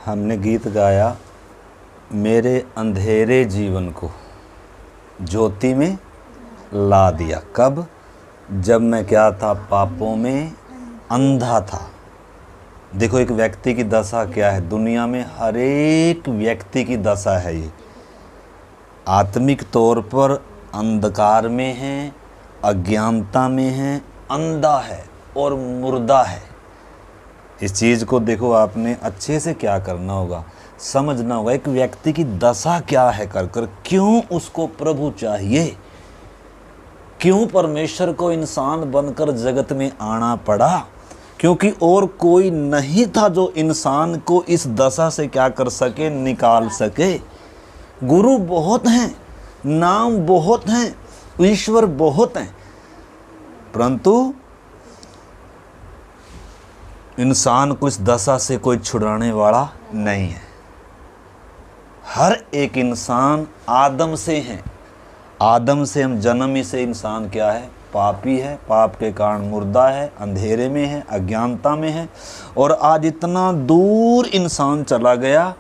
हमने गीत गाया, मेरे अंधेरे जीवन को ज्योति में ला दिया। कब? जब मैं क्या था, पापों में अंधा था। देखो एक व्यक्ति की दशा क्या है, दुनिया में हर एक व्यक्ति की दशा है ये। आत्मिक तौर पर अंधकार में है, अज्ञानता में है, अंधा है और मुर्दा है। इस चीज़ को देखो, आपने अच्छे से क्या करना होगा, समझना होगा एक व्यक्ति की दशा क्या है कर कर, क्यों उसको प्रभु चाहिए, क्यों परमेश्वर को इंसान बनकर जगत में आना पड़ा। क्योंकि और कोई नहीं था जो इंसान को इस दशा से क्या कर सके, निकाल सके। गुरु बहुत हैं, नाम बहुत हैं, ईश्वर बहुत हैं, परंतु इंसान को इस दशा से कोई छुड़ाने वाला नहीं है। हर एक इंसान आदम से है, आदम से हम जन्म ही से इंसान क्या है, पापी है, पाप के कारण मुर्दा है, अंधेरे में है, अज्ञानता में है। और आज इतना दूर इंसान चला गया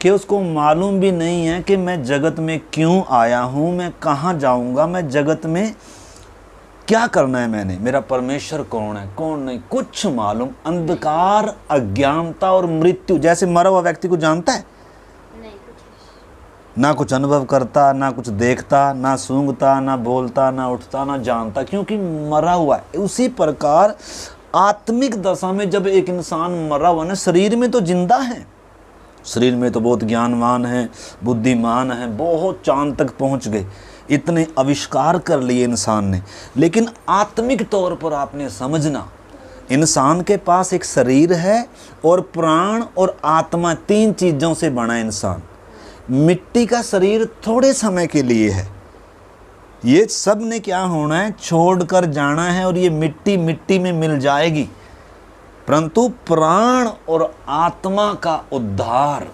कि उसको मालूम भी नहीं है कि मैं जगत में क्यों आया हूँ, मैं कहाँ जाऊँगा, मैं जगत में क्या करना है, मैंने, मेरा परमेश्वर कौन है, कौन नहीं, कुछ मालूम। अंधकार, अज्ञानता और मृत्यु। जैसे मरा हुआ व्यक्ति को जानता है नहीं, ना कुछ अनुभव करता, ना कुछ देखता, ना सूंघता, ना बोलता, ना उठता, ना जानता, क्योंकि मरा हुआ है। उसी प्रकार आत्मिक दशा में जब एक इंसान मरा हुआ ना, शरीर में तो जिंदा है, शरीर में तो बहुत ज्ञानवान है, बुद्धिमान है, बहुत चांद तक पहुंच गए, इतने आविष्कार कर लिए इंसान ने, लेकिन आत्मिक तौर पर आपने समझना, इंसान के पास एक शरीर है और प्राण और आत्मा, तीन चीज़ों से बना इंसान। मिट्टी का शरीर थोड़े समय के लिए है, ये सब ने क्या होना है, छोड़कर जाना है, और ये मिट्टी मिट्टी में मिल जाएगी। परंतु प्राण और आत्मा का उद्धार,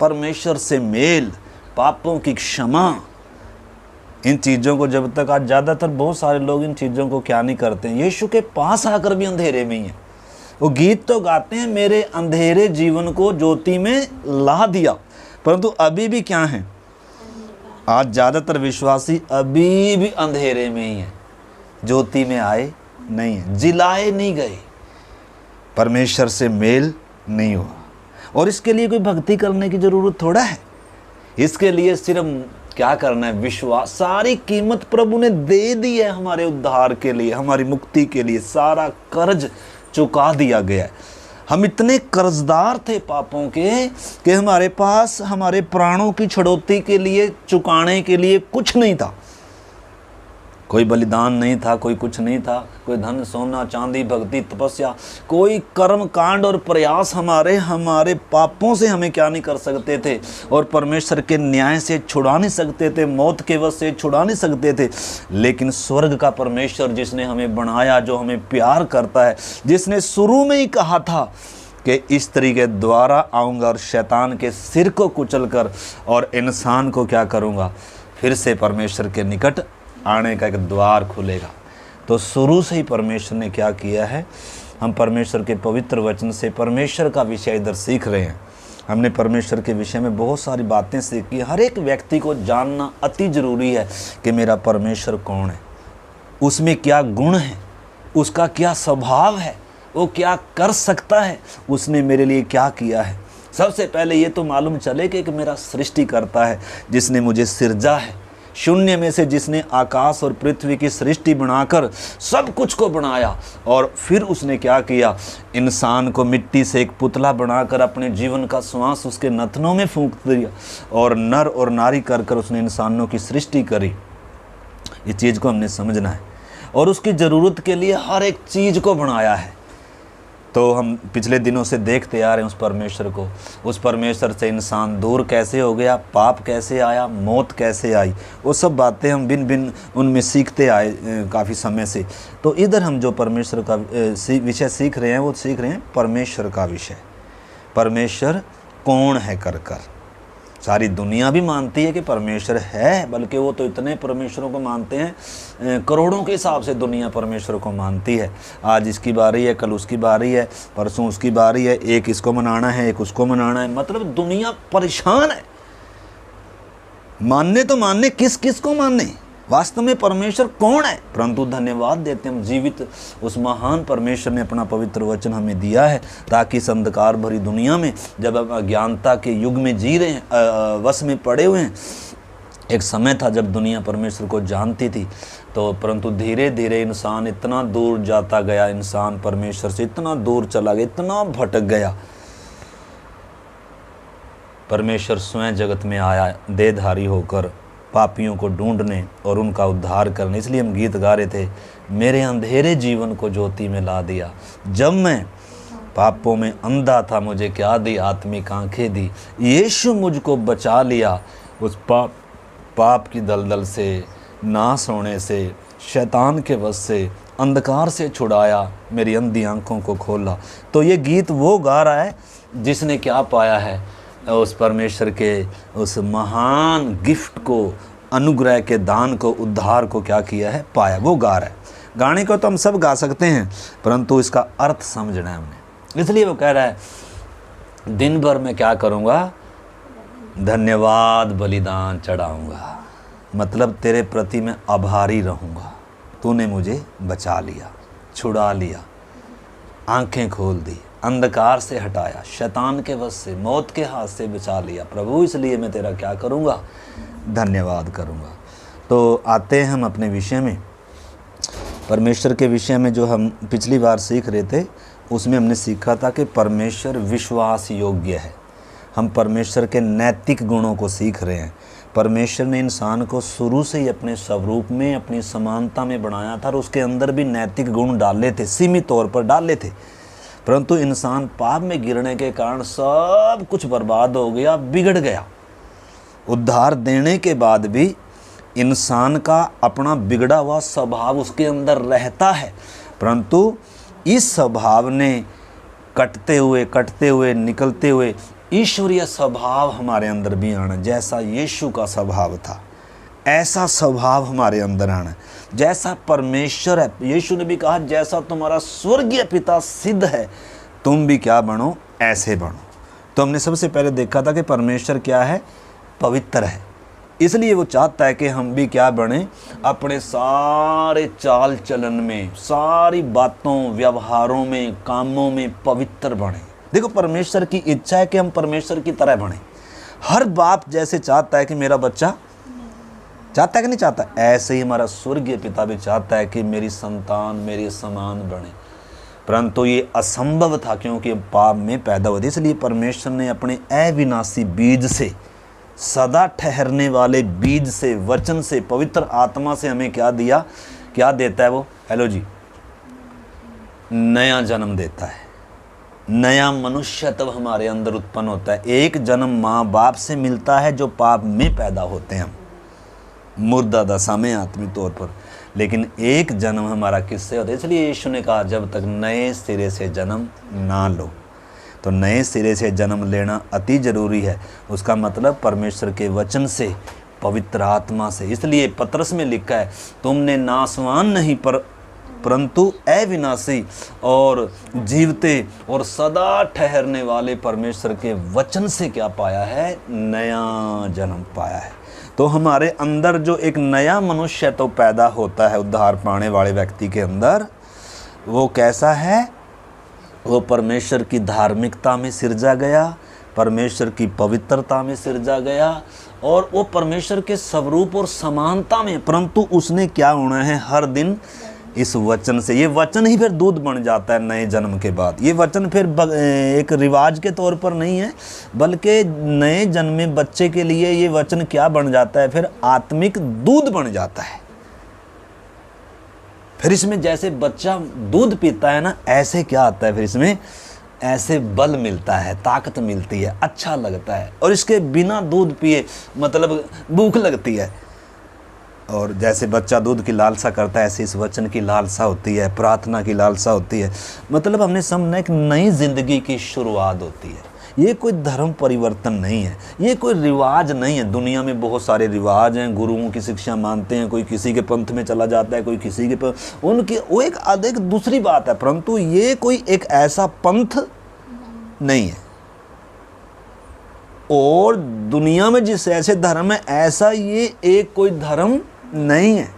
परमेश्वर से मेल, पापों की क्षमा, इन चीज़ों को जब तक, आज ज़्यादातर बहुत सारे लोग इन चीज़ों को क्या नहीं करते हैं, यीशु के पास आकर भी अंधेरे में ही हैं। वो गीत तो गाते हैं, मेरे अंधेरे जीवन को ज्योति में ला दिया, परंतु अभी भी क्या हैं, आज ज़्यादातर विश्वासी अभी भी अंधेरे में ही हैं, ज्योति में आए नहीं हैं, जिलाए नहीं गए, परमेश्वर से मेल नहीं हुआ। और इसके लिए कोई भक्ति करने की ज़रूरत थोड़ा है, इसके लिए सिर्फ क्या करना है, विश्वास। सारी कीमत प्रभु ने दे दी है हमारे उद्धार के लिए, हमारी मुक्ति के लिए, सारा कर्ज चुका दिया गया है। हम इतने कर्जदार थे पापों के कि हमारे पास हमारे प्राणों की छुड़ौती के लिए, चुकाने के लिए कुछ नहीं था, कोई बलिदान नहीं था, कोई कुछ नहीं था, कोई धन सोना चांदी भक्ति तपस्या, कोई कर्म कांड और प्रयास हमारे पापों से हमें क्या नहीं कर सकते थे, और परमेश्वर के न्याय से छुड़ा नहीं सकते थे, मौत के वश से छुड़ा नहीं सकते थे। लेकिन स्वर्ग का परमेश्वर जिसने हमें बनाया, जो हमें प्यार करता है, जिसने शुरू में ही कहा था कि स्त्री के द्वारा आऊँगा और शैतान के सिर को कुचल कर और इंसान को क्या करूँगा, फिर से परमेश्वर के निकट आने का एक द्वार खुलेगा। तो शुरू से ही परमेश्वर ने क्या किया है, हम परमेश्वर के पवित्र वचन से परमेश्वर का विषय इधर सीख रहे हैं। हमने परमेश्वर के विषय में बहुत सारी बातें सीखी। हर एक व्यक्ति को जानना अति ज़रूरी है कि मेरा परमेश्वर कौन है, उसमें क्या गुण है, उसका क्या स्वभाव है, वो क्या कर सकता है, उसने मेरे लिए क्या किया है। सबसे पहले ये तो मालूम चले कि मेरा सृष्टिकर्ता है, जिसने मुझे सिरजा है, शून्य में से जिसने आकाश और पृथ्वी की सृष्टि बनाकर सब कुछ को बनाया, और फिर उसने क्या किया, इंसान को मिट्टी से एक पुतला बनाकर अपने जीवन का श्वास उसके नथनों में फूंक दिया, और नर और नारी कर कर उसने इंसानों की सृष्टि करी। इस चीज़ को हमने समझना है, और उसकी ज़रूरत के लिए हर एक चीज़ को बनाया है। तो हम पिछले दिनों से देखते आ रहे हैं उस परमेश्वर को, उस परमेश्वर से इंसान दूर कैसे हो गया, पाप कैसे आया, मौत कैसे आई, वो सब बातें हम भिन्न भिन्न उनमें सीखते आए काफ़ी समय से। तो इधर हम जो परमेश्वर का विषय सीख रहे हैं, वो सीख रहे हैं परमेश्वर का विषय, परमेश्वर कौन है कर कर। सारी दुनिया भी मानती है कि परमेश्वर है, बल्कि वो तो इतने परमेश्वरों को मानते हैं, करोड़ों के हिसाब से दुनिया परमेश्वर को मानती है। आज इसकी बारी है, कल उसकी बारी है, परसों उसकी बारी है, एक इसको मनाना है, एक उसको मनाना है। मतलब दुनिया परेशान है। मानने तो मानने, किस किस को मानने? वास्तव में परमेश्वर कौन है? परंतु धन्यवाद देते हम जीवित उस महान परमेश्वर ने अपना पवित्र वचन हमें दिया है, ताकि इस अंधकार भरी दुनिया में, जब हम अज्ञानता के युग में जी रहे हैं, वश में पड़े हुए हैं। एक समय था जब दुनिया परमेश्वर को जानती थी, तो परंतु धीरे धीरे इंसान इतना दूर जाता गया, इंसान परमेश्वर से इतना दूर चला गया, इतना भटक गया। परमेश्वर स्वयं जगत में आया देहधारी होकर पापियों को ढूंढने और उनका उद्धार करने। इसलिए हम गीत गा रहे थे, मेरे अंधेरे जीवन को ज्योति में ला दिया। जब मैं पापों में अंधा था, मुझे क्या दी? आत्मिक आंखें दी। यीशु मुझको बचा लिया उस पाप की दलदल से, नाश होने से, शैतान के वश से, अंधकार से छुड़ाया, मेरी अंधी आंखों को खोला। तो ये गीत वो गा रहा है जिसने क्या पाया है? उस परमेश्वर के उस महान गिफ्ट को, अनुग्रह के दान को, उद्धार को क्या किया है? पाया। वो गा रहा है। गाने को तो हम सब गा सकते हैं, परंतु इसका अर्थ समझना है हमने। इसलिए वो कह रहा है, दिन भर मैं क्या करूँगा? धन्यवाद बलिदान चढ़ाऊँगा। मतलब तेरे प्रति मैं आभारी रहूँगा, तूने मुझे बचा लिया, छुड़ा लिया, आंखें खोल दी, अंधकार से हटाया, शैतान के वश से, मौत के हाथ से बचा लिया। प्रभु, इसलिए मैं तेरा क्या करूँगा? धन्यवाद करूँगा। तो आते हैं हम अपने विषय में। परमेश्वर के विषय में जो हम पिछली बार सीख रहे थे, उसमें हमने सीखा था कि परमेश्वर विश्वास योग्य है। हम परमेश्वर के नैतिक गुणों को सीख रहे हैं। परमेश्वर ने इंसान को शुरू से ही अपने स्वरूप में, अपनी समानता में बनाया था और उसके अंदर भी नैतिक गुण डाले थे, सीमित तौर पर डाले थे। परंतु इंसान पाप में गिरने के कारण सब कुछ बर्बाद हो गया, बिगड़ गया। उद्धार देने के बाद भी इंसान का अपना बिगड़ा हुआ स्वभाव उसके अंदर रहता है, परंतु इस स्वभाव ने कटते हुए निकलते हुए ईश्वरीय स्वभाव हमारे अंदर भी आना। जैसा यीशु का स्वभाव था, ऐसा स्वभाव हमारे अंदर आना। जैसा परमेश्वर है, यीशु ने भी कहा, जैसा तुम्हारा स्वर्गीय पिता सिद्ध है, तुम भी क्या बनो? ऐसे बनो। तो हमने सबसे पहले देखा था कि परमेश्वर क्या है? पवित्र है। इसलिए वो चाहता है कि हम भी क्या बने? अपने सारे चाल चलन में, सारी बातों, व्यवहारों में, कामों में पवित्र बने। देखो, परमेश्वर की इच्छा है कि हम परमेश्वर की तरह बने। हर बाप जैसे चाहता है कि मेरा बच्चा, चाहता है कि नहीं चाहता? ऐसे ही हमारा स्वर्गीय पिता भी चाहता है कि मेरी संतान मेरे समान बने। परंतु ये असंभव था, क्योंकि पाप में पैदा हुए थे। इसलिए परमेश्वर ने अपने अविनाशी बीज से, सदा ठहरने वाले बीज से, वचन से, पवित्र आत्मा से हमें क्या दिया? क्या देता है वो? हेलो जी, नया जन्म देता है। नया मनुष्यत्व हमारे अंदर उत्पन्न होता है। एक जन्म माँ बाप से मिलता है जो पाप में पैदा होते हैं हम, मुर्दा दशा में आत्मिक तौर पर। लेकिन एक जन्म हमारा किससे होता है? इसलिए यीशु ने कहा, जब तक नए सिरे से जन्म ना लो। तो नए सिरे से जन्म लेना अति ज़रूरी है। उसका मतलब परमेश्वर के वचन से, पवित्र आत्मा से। इसलिए पत्रस में लिखा है, तुमने नासवान नहीं परंतु अविनाशी और जीवते और सदा ठहरने वाले परमेश्वर के वचन से क्या पाया है? नया जन्म पाया है। तो हमारे अंदर जो एक नया मनुष्य तो पैदा होता है उद्धार पाने वाले व्यक्ति के अंदर, वो कैसा है? वो परमेश्वर की धार्मिकता में सिरजा गया, परमेश्वर की पवित्रता में सिरजा गया और वो परमेश्वर के स्वरूप और समानता में। परंतु उसने क्या होना है? हर दिन इस वचन से, ये वचन ही फिर दूध बन जाता है नए जन्म के बाद। ये वचन फिर एक रिवाज के तौर पर नहीं है, बल्कि नए जन्मे बच्चे के लिए ये वचन क्या बन जाता है? फिर आत्मिक दूध बन जाता है। फिर इसमें जैसे बच्चा दूध पीता है ना, ऐसे क्या आता है? फिर इसमें ऐसे बल मिलता है, ताकत मिलती है, अच्छा लगता है। और इसके बिना दूध पिए मतलब भूख लगती है। और जैसे बच्चा दूध की लालसा करता है, ऐसे इस वचन की लालसा होती है, प्रार्थना की लालसा होती है। मतलब हमने समझना एक नई ज़िंदगी की शुरुआत होती है। ये कोई धर्म परिवर्तन नहीं है, ये कोई रिवाज नहीं है। दुनिया में बहुत सारे रिवाज हैं, गुरुओं की शिक्षा मानते हैं, कोई किसी के पंथ में चला जाता है, कोई किसी के उनकी वो एक अधिक दूसरी बात है, परंतु ये कोई एक ऐसा पंथ नहीं है। और दुनिया में जिस ऐसे धर्म है ऐसा ये एक कोई धर्म नहीं है,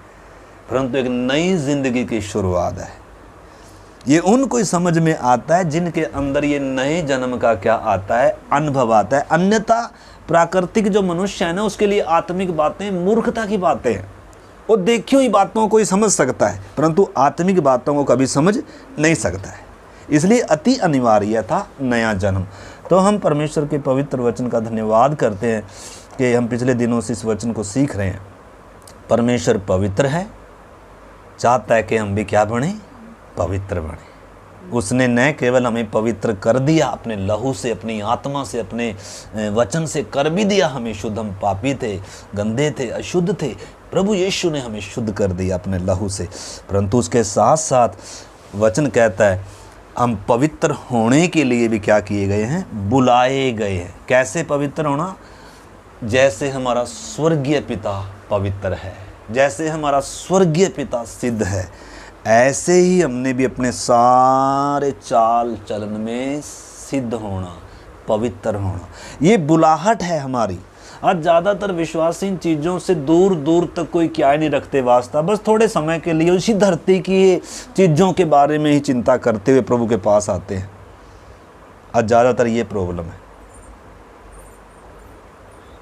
परंतु एक नई जिंदगी की शुरुआत है। ये उनको ही समझ में आता है जिनके अंदर ये नए जन्म का क्या आता है, अनुभव आता है। अन्यथा प्राकृतिक जो मनुष्य है ना, उसके लिए आत्मिक बातें मूर्खता की बातें हैं। वो देखी हुई बातों को ही समझ सकता है, परंतु आत्मिक बातों को कभी समझ नहीं सकता है। इसलिए अति अनिवार्य था नया जन्म। तो हम परमेश्वर के पवित्र वचन का धन्यवाद करते हैं कि हम पिछले दिनों से इस वचन को सीख रहे हैं। परमेश्वर पवित्र है, चाहता है कि हम भी क्या बने, पवित्र बने। उसने न केवल हमें पवित्र कर दिया अपने लहू से, अपनी आत्मा से, अपने वचन से कर भी दिया हमें शुद्ध। हम पापी थे, गंदे थे, अशुद्ध थे, प्रभु यीशु ने हमें शुद्ध कर दिया अपने लहू से। परंतु उसके साथ साथ वचन कहता है हम पवित्र होने के लिए भी क्या किए गए हैं, बुलाए गए हैं। कैसे पवित्र होना? जैसे हमारा स्वर्गीय पिता पवित्र है, जैसे हमारा स्वर्गीय पिता सिद्ध है, ऐसे ही हमने भी अपने सारे चाल चलन में सिद्ध होना, पवित्र होना। ये बुलाहट है हमारी। आज ज़्यादातर विश्वासी इन चीज़ों से दूर दूर तक कोई क्या ही नहीं रखते वास्ता, बस थोड़े समय के लिए उसी धरती की चीज़ों के बारे में ही चिंता करते हुए प्रभु के पास आते हैं। आज ज़्यादातर ये प्रॉब्लम है।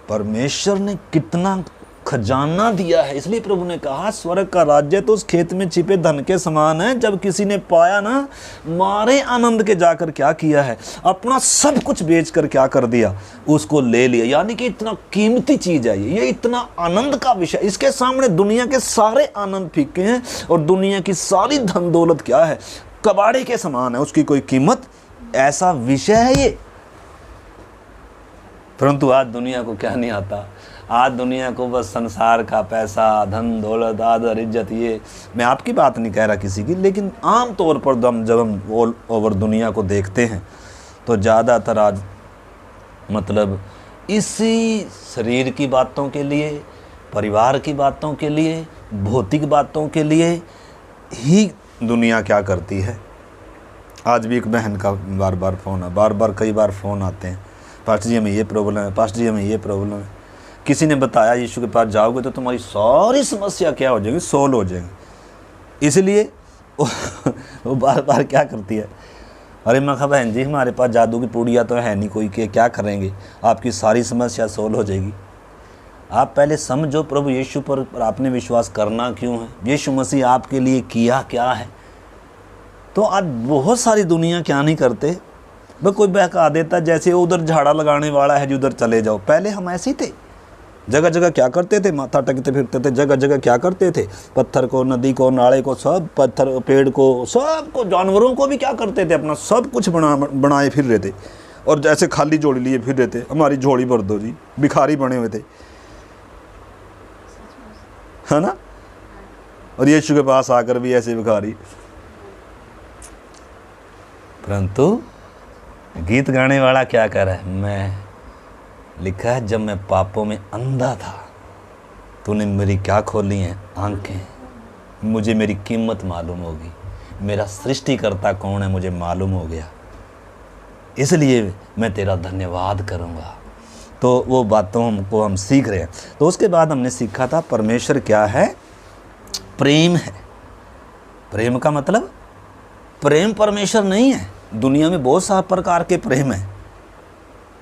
परमेश्वर ने कितना खजाना दिया है, इसलिए प्रभु ने कहा स्वर्ग का राज्य तो उस खेत में छिपे धन के समान है। जब किसी ने पाया ना, मारे आनंद के जाकर क्या किया है, अपना सब कुछ बेचकर क्या कर दिया, उसको ले लिया। यानी कि इतना कीमती चीज है ये इतना आनंद का विषय। इसके सामने दुनिया के सारे आनंद फीके हैं और दुनिया की सारी धन दौलत क्या है, कबाड़े के समान है, उसकी कोई कीमत। ऐसा विषय है ये। परंतु आज दुनिया को क्या नहीं आता, आज दुनिया को बस संसार का पैसा, धन दौलत, आदर, इज्जत, ये मैं आपकी बात नहीं कह रहा किसी की, लेकिन आम तौर पर जब हम ऑल ओवर दुनिया को देखते हैं तो ज़्यादातर आज मतलब इसी शरीर की बातों के लिए, परिवार की बातों के लिए, भौतिक बातों के लिए ही दुनिया क्या करती है। आज भी एक बहन का बार बार फ़ोन है, कई बार फ़ोन आते हैं, पास्टर जी हमें ये प्रॉब्लम है, पास्टर जी हमें ये प्रॉब्लम है। किसी ने बताया यीशु के पास जाओगे तो तुम्हारी सारी समस्या क्या हो जाएगी, सोल्व हो जाएंगी। इसलिए वो बार बार क्या करती है, अरे मैं कहा बहन जी हमारे पास जादू की पूड़िया तो है नहीं कोई, के क्या करेंगे, आपकी सारी समस्या सोल्व हो जाएगी। आप पहले समझो प्रभु यीशु पर आपने विश्वास करना क्यों है, यीशु मसीह आपके लिए किया क्या है। तो आज बहुत सारी दुनिया क्या नहीं करते, वह कोई बहका देता जैसे उधर झाड़ा लगाने वाला है जो उधर चले जाओ। पहले हम ऐसे ही थे, जगह जगह क्या करते थे, माथा टकते फिरते थे, जगह जगह क्या करते थे, पत्थर को, नदी को, नाले को, सब पत्थर, पेड़ को, सबको, जानवरों को भी क्या करते थे, अपना सब कुछ बनाए फिर रहे थे। और जैसे खाली झोली लिए फिर रहे थे, हमारी झोली भर दो जी, भिखारी बने हुए थे, है ना। और यीशु के पास आकर भी ऐसे भिखारी। परंतु गीत गाने वाला क्या कर रहा है, मैं लिखा है जब मैं पापों में अंधा था तूने मेरी क्या खोली हैं आंखें, मुझे मेरी कीमत मालूम होगी, मेरा सृष्टिकर्ता कौन है मुझे मालूम हो गया, इसलिए मैं तेरा धन्यवाद करूँगा। तो वो बातों हमको हम सीख रहे हैं। तो उसके बाद हमने सीखा था परमेश्वर क्या है, प्रेम है। प्रेम का मतलब, प्रेम परमेश्वर नहीं है। दुनिया में बहुत सारे प्रकार के प्रेम हैं,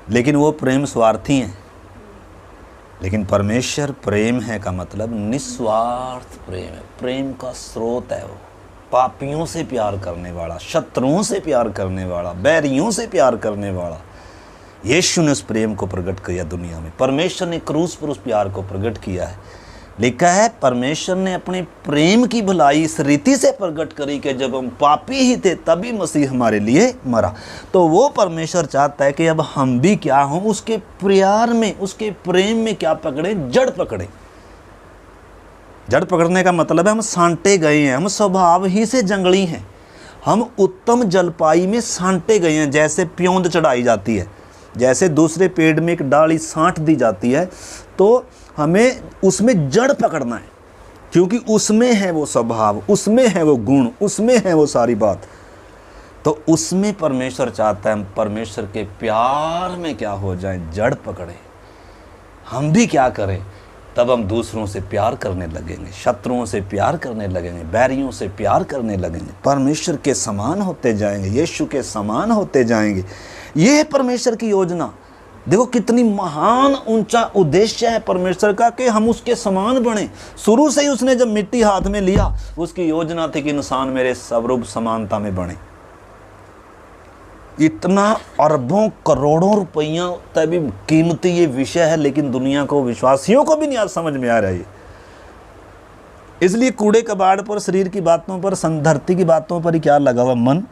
लेकिन वो प्रेम स्वार्थी हैं। लेकिन परमेश्वर प्रेम है का मतलब निस्वार्थ प्रेम है, प्रेम का स्रोत है वो। पापियों से प्यार करने वाला, शत्रुओं से प्यार करने वाला, बैरियों से प्यार करने वाला। यीशु ने उस प्रेम को प्रकट किया दुनिया में। परमेश्वर ने क्रूस पर उस प्यार को प्रकट किया है। लिखा है परमेश्वर ने अपने प्रेम की भलाई इस रीति से प्रकट करी कि जब हम पापी ही थे तभी मसीह हमारे लिए मरा। तो वो परमेश्वर चाहता है कि अब हम भी क्या हों, उसके प्यार में, उसके प्रेम में क्या पकड़े, जड़ पकड़े। जड़ पकड़ने का मतलब है हम सांटे गए हैं, हम स्वभाव ही से जंगली हैं, हम उत्तम जलपाई में सांटे गए हैं। जैसे प्योंद चढ़ाई जाती है, जैसे दूसरे पेड़ में एक डाली साँट दी जाती है तो हमें उसमें जड़ पकड़ना है, क्योंकि उसमें है वो स्वभाव, उसमें है वो गुण, उसमें है वो सारी बात। तो उसमें परमेश्वर चाहता है हम परमेश्वर के प्यार में क्या हो जाएं, जड़ पकड़े। हम भी क्या करें, तब हम दूसरों से प्यार करने लगेंगे, शत्रुओं से प्यार करने लगेंगे, बैरियों से प्यार करने लगेंगे, परमेश्वर के समान होते जाएंगे, यीशु के समान होते जाएंगे। ये है परमेश्वर की योजना। देखो कितनी महान ऊंचा उद्देश्य है परमेश्वर का कि हम उसके समान बने। शुरू से ही उसने जब मिट्टी हाथ में लिया, उसकी योजना थी कि इंसान मेरे स्वरूप समानता में बने। इतना अरबों करोड़ों रुपया तभी कीमती ये विषय है, लेकिन दुनिया को, विश्वासियों को भी नहीं आज समझ में आ रहा है। इसलिए कूड़े कबाड़ पर, शरीर की बातों पर, धरती की बातों पर ही क्या लगा हुआ, मन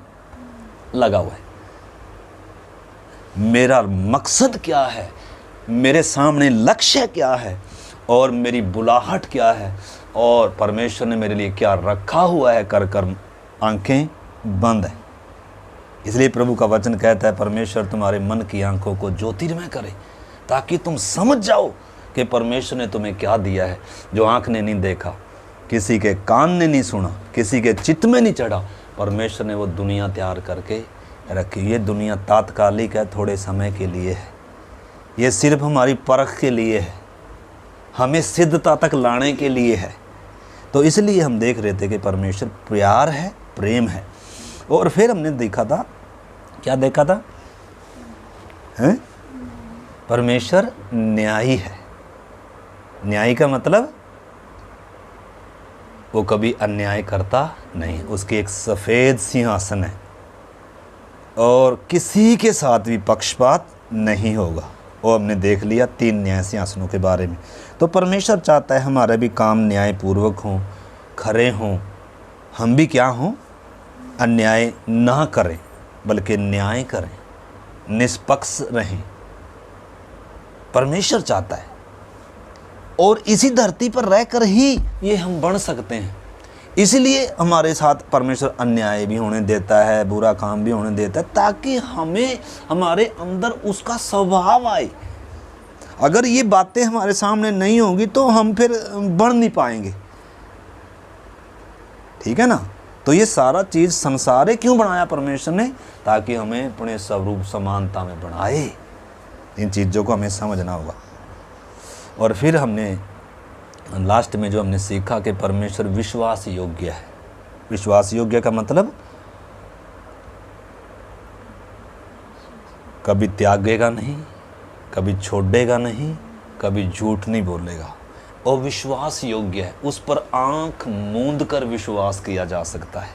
लगा हुआ है। मेरा मकसद क्या है, मेरे सामने लक्ष्य क्या है, और मेरी बुलाहट क्या है, और परमेश्वर ने मेरे लिए क्या रखा हुआ है, कर कर आंखें बंद है। इसलिए प्रभु का वचन कहता है परमेश्वर तुम्हारे मन की आंखों को ज्योतिर्मय करे, ताकि तुम समझ जाओ कि परमेश्वर ने तुम्हें क्या दिया है, जो आंख ने नहीं देखा, किसी के कान ने नहीं सुना, किसी के चित्त में नहीं चढ़ा। परमेश्वर ने वो दुनिया तैयार करके रखी। ये दुनिया तात्कालिक है, थोड़े समय के लिए है। ये सिर्फ हमारी परख के लिए है, हमें सिद्धता तक लाने के लिए है। तो इसलिए हम देख रहे थे कि परमेश्वर प्यार है, प्रेम है। और फिर हमने देखा था, क्या देखा था, हैं? परमेश्वर न्यायी है। न्यायी का मतलब वो कभी अन्याय करता नहीं। उसके एक सफ़ेद सिंहासन है और किसी के साथ भी पक्षपात नहीं होगा। वो हमने देख लिया 3 न्याय सिंहासनों के बारे में। तो परमेश्वर चाहता है हमारे भी काम न्यायपूर्वक हों, खरे हों, हम भी क्या हों, अन्याय ना करें बल्कि न्याय करें, निष्पक्ष रहें। परमेश्वर चाहता है, और इसी धरती पर रहकर ही ये हम बन सकते हैं। इसलिए हमारे साथ परमेश्वर अन्याय भी होने देता है, बुरा काम भी होने देता है, ताकि हमें, हमारे अंदर उसका स्वभाव आए। अगर ये बातें हमारे सामने नहीं होंगी तो हम फिर बढ़ नहीं पाएंगे, ठीक है ना। तो ये सारा चीज़ संसार क्यों बनाया परमेश्वर ने, ताकि हमें अपने स्वरूप समानता में बनाए। इन चीज़ों को हमें समझना होगा। और फिर हमने लास्ट में जो हमने सीखा कि परमेश्वर विश्वास योग्य है। विश्वास योग्य का मतलब कभी त्यागेगा नहीं, कभी छोड़ेगा नहीं, कभी झूठ नहीं बोलेगा, और विश्वास योग्य है। उस पर आंख मूंद कर विश्वास किया जा सकता है,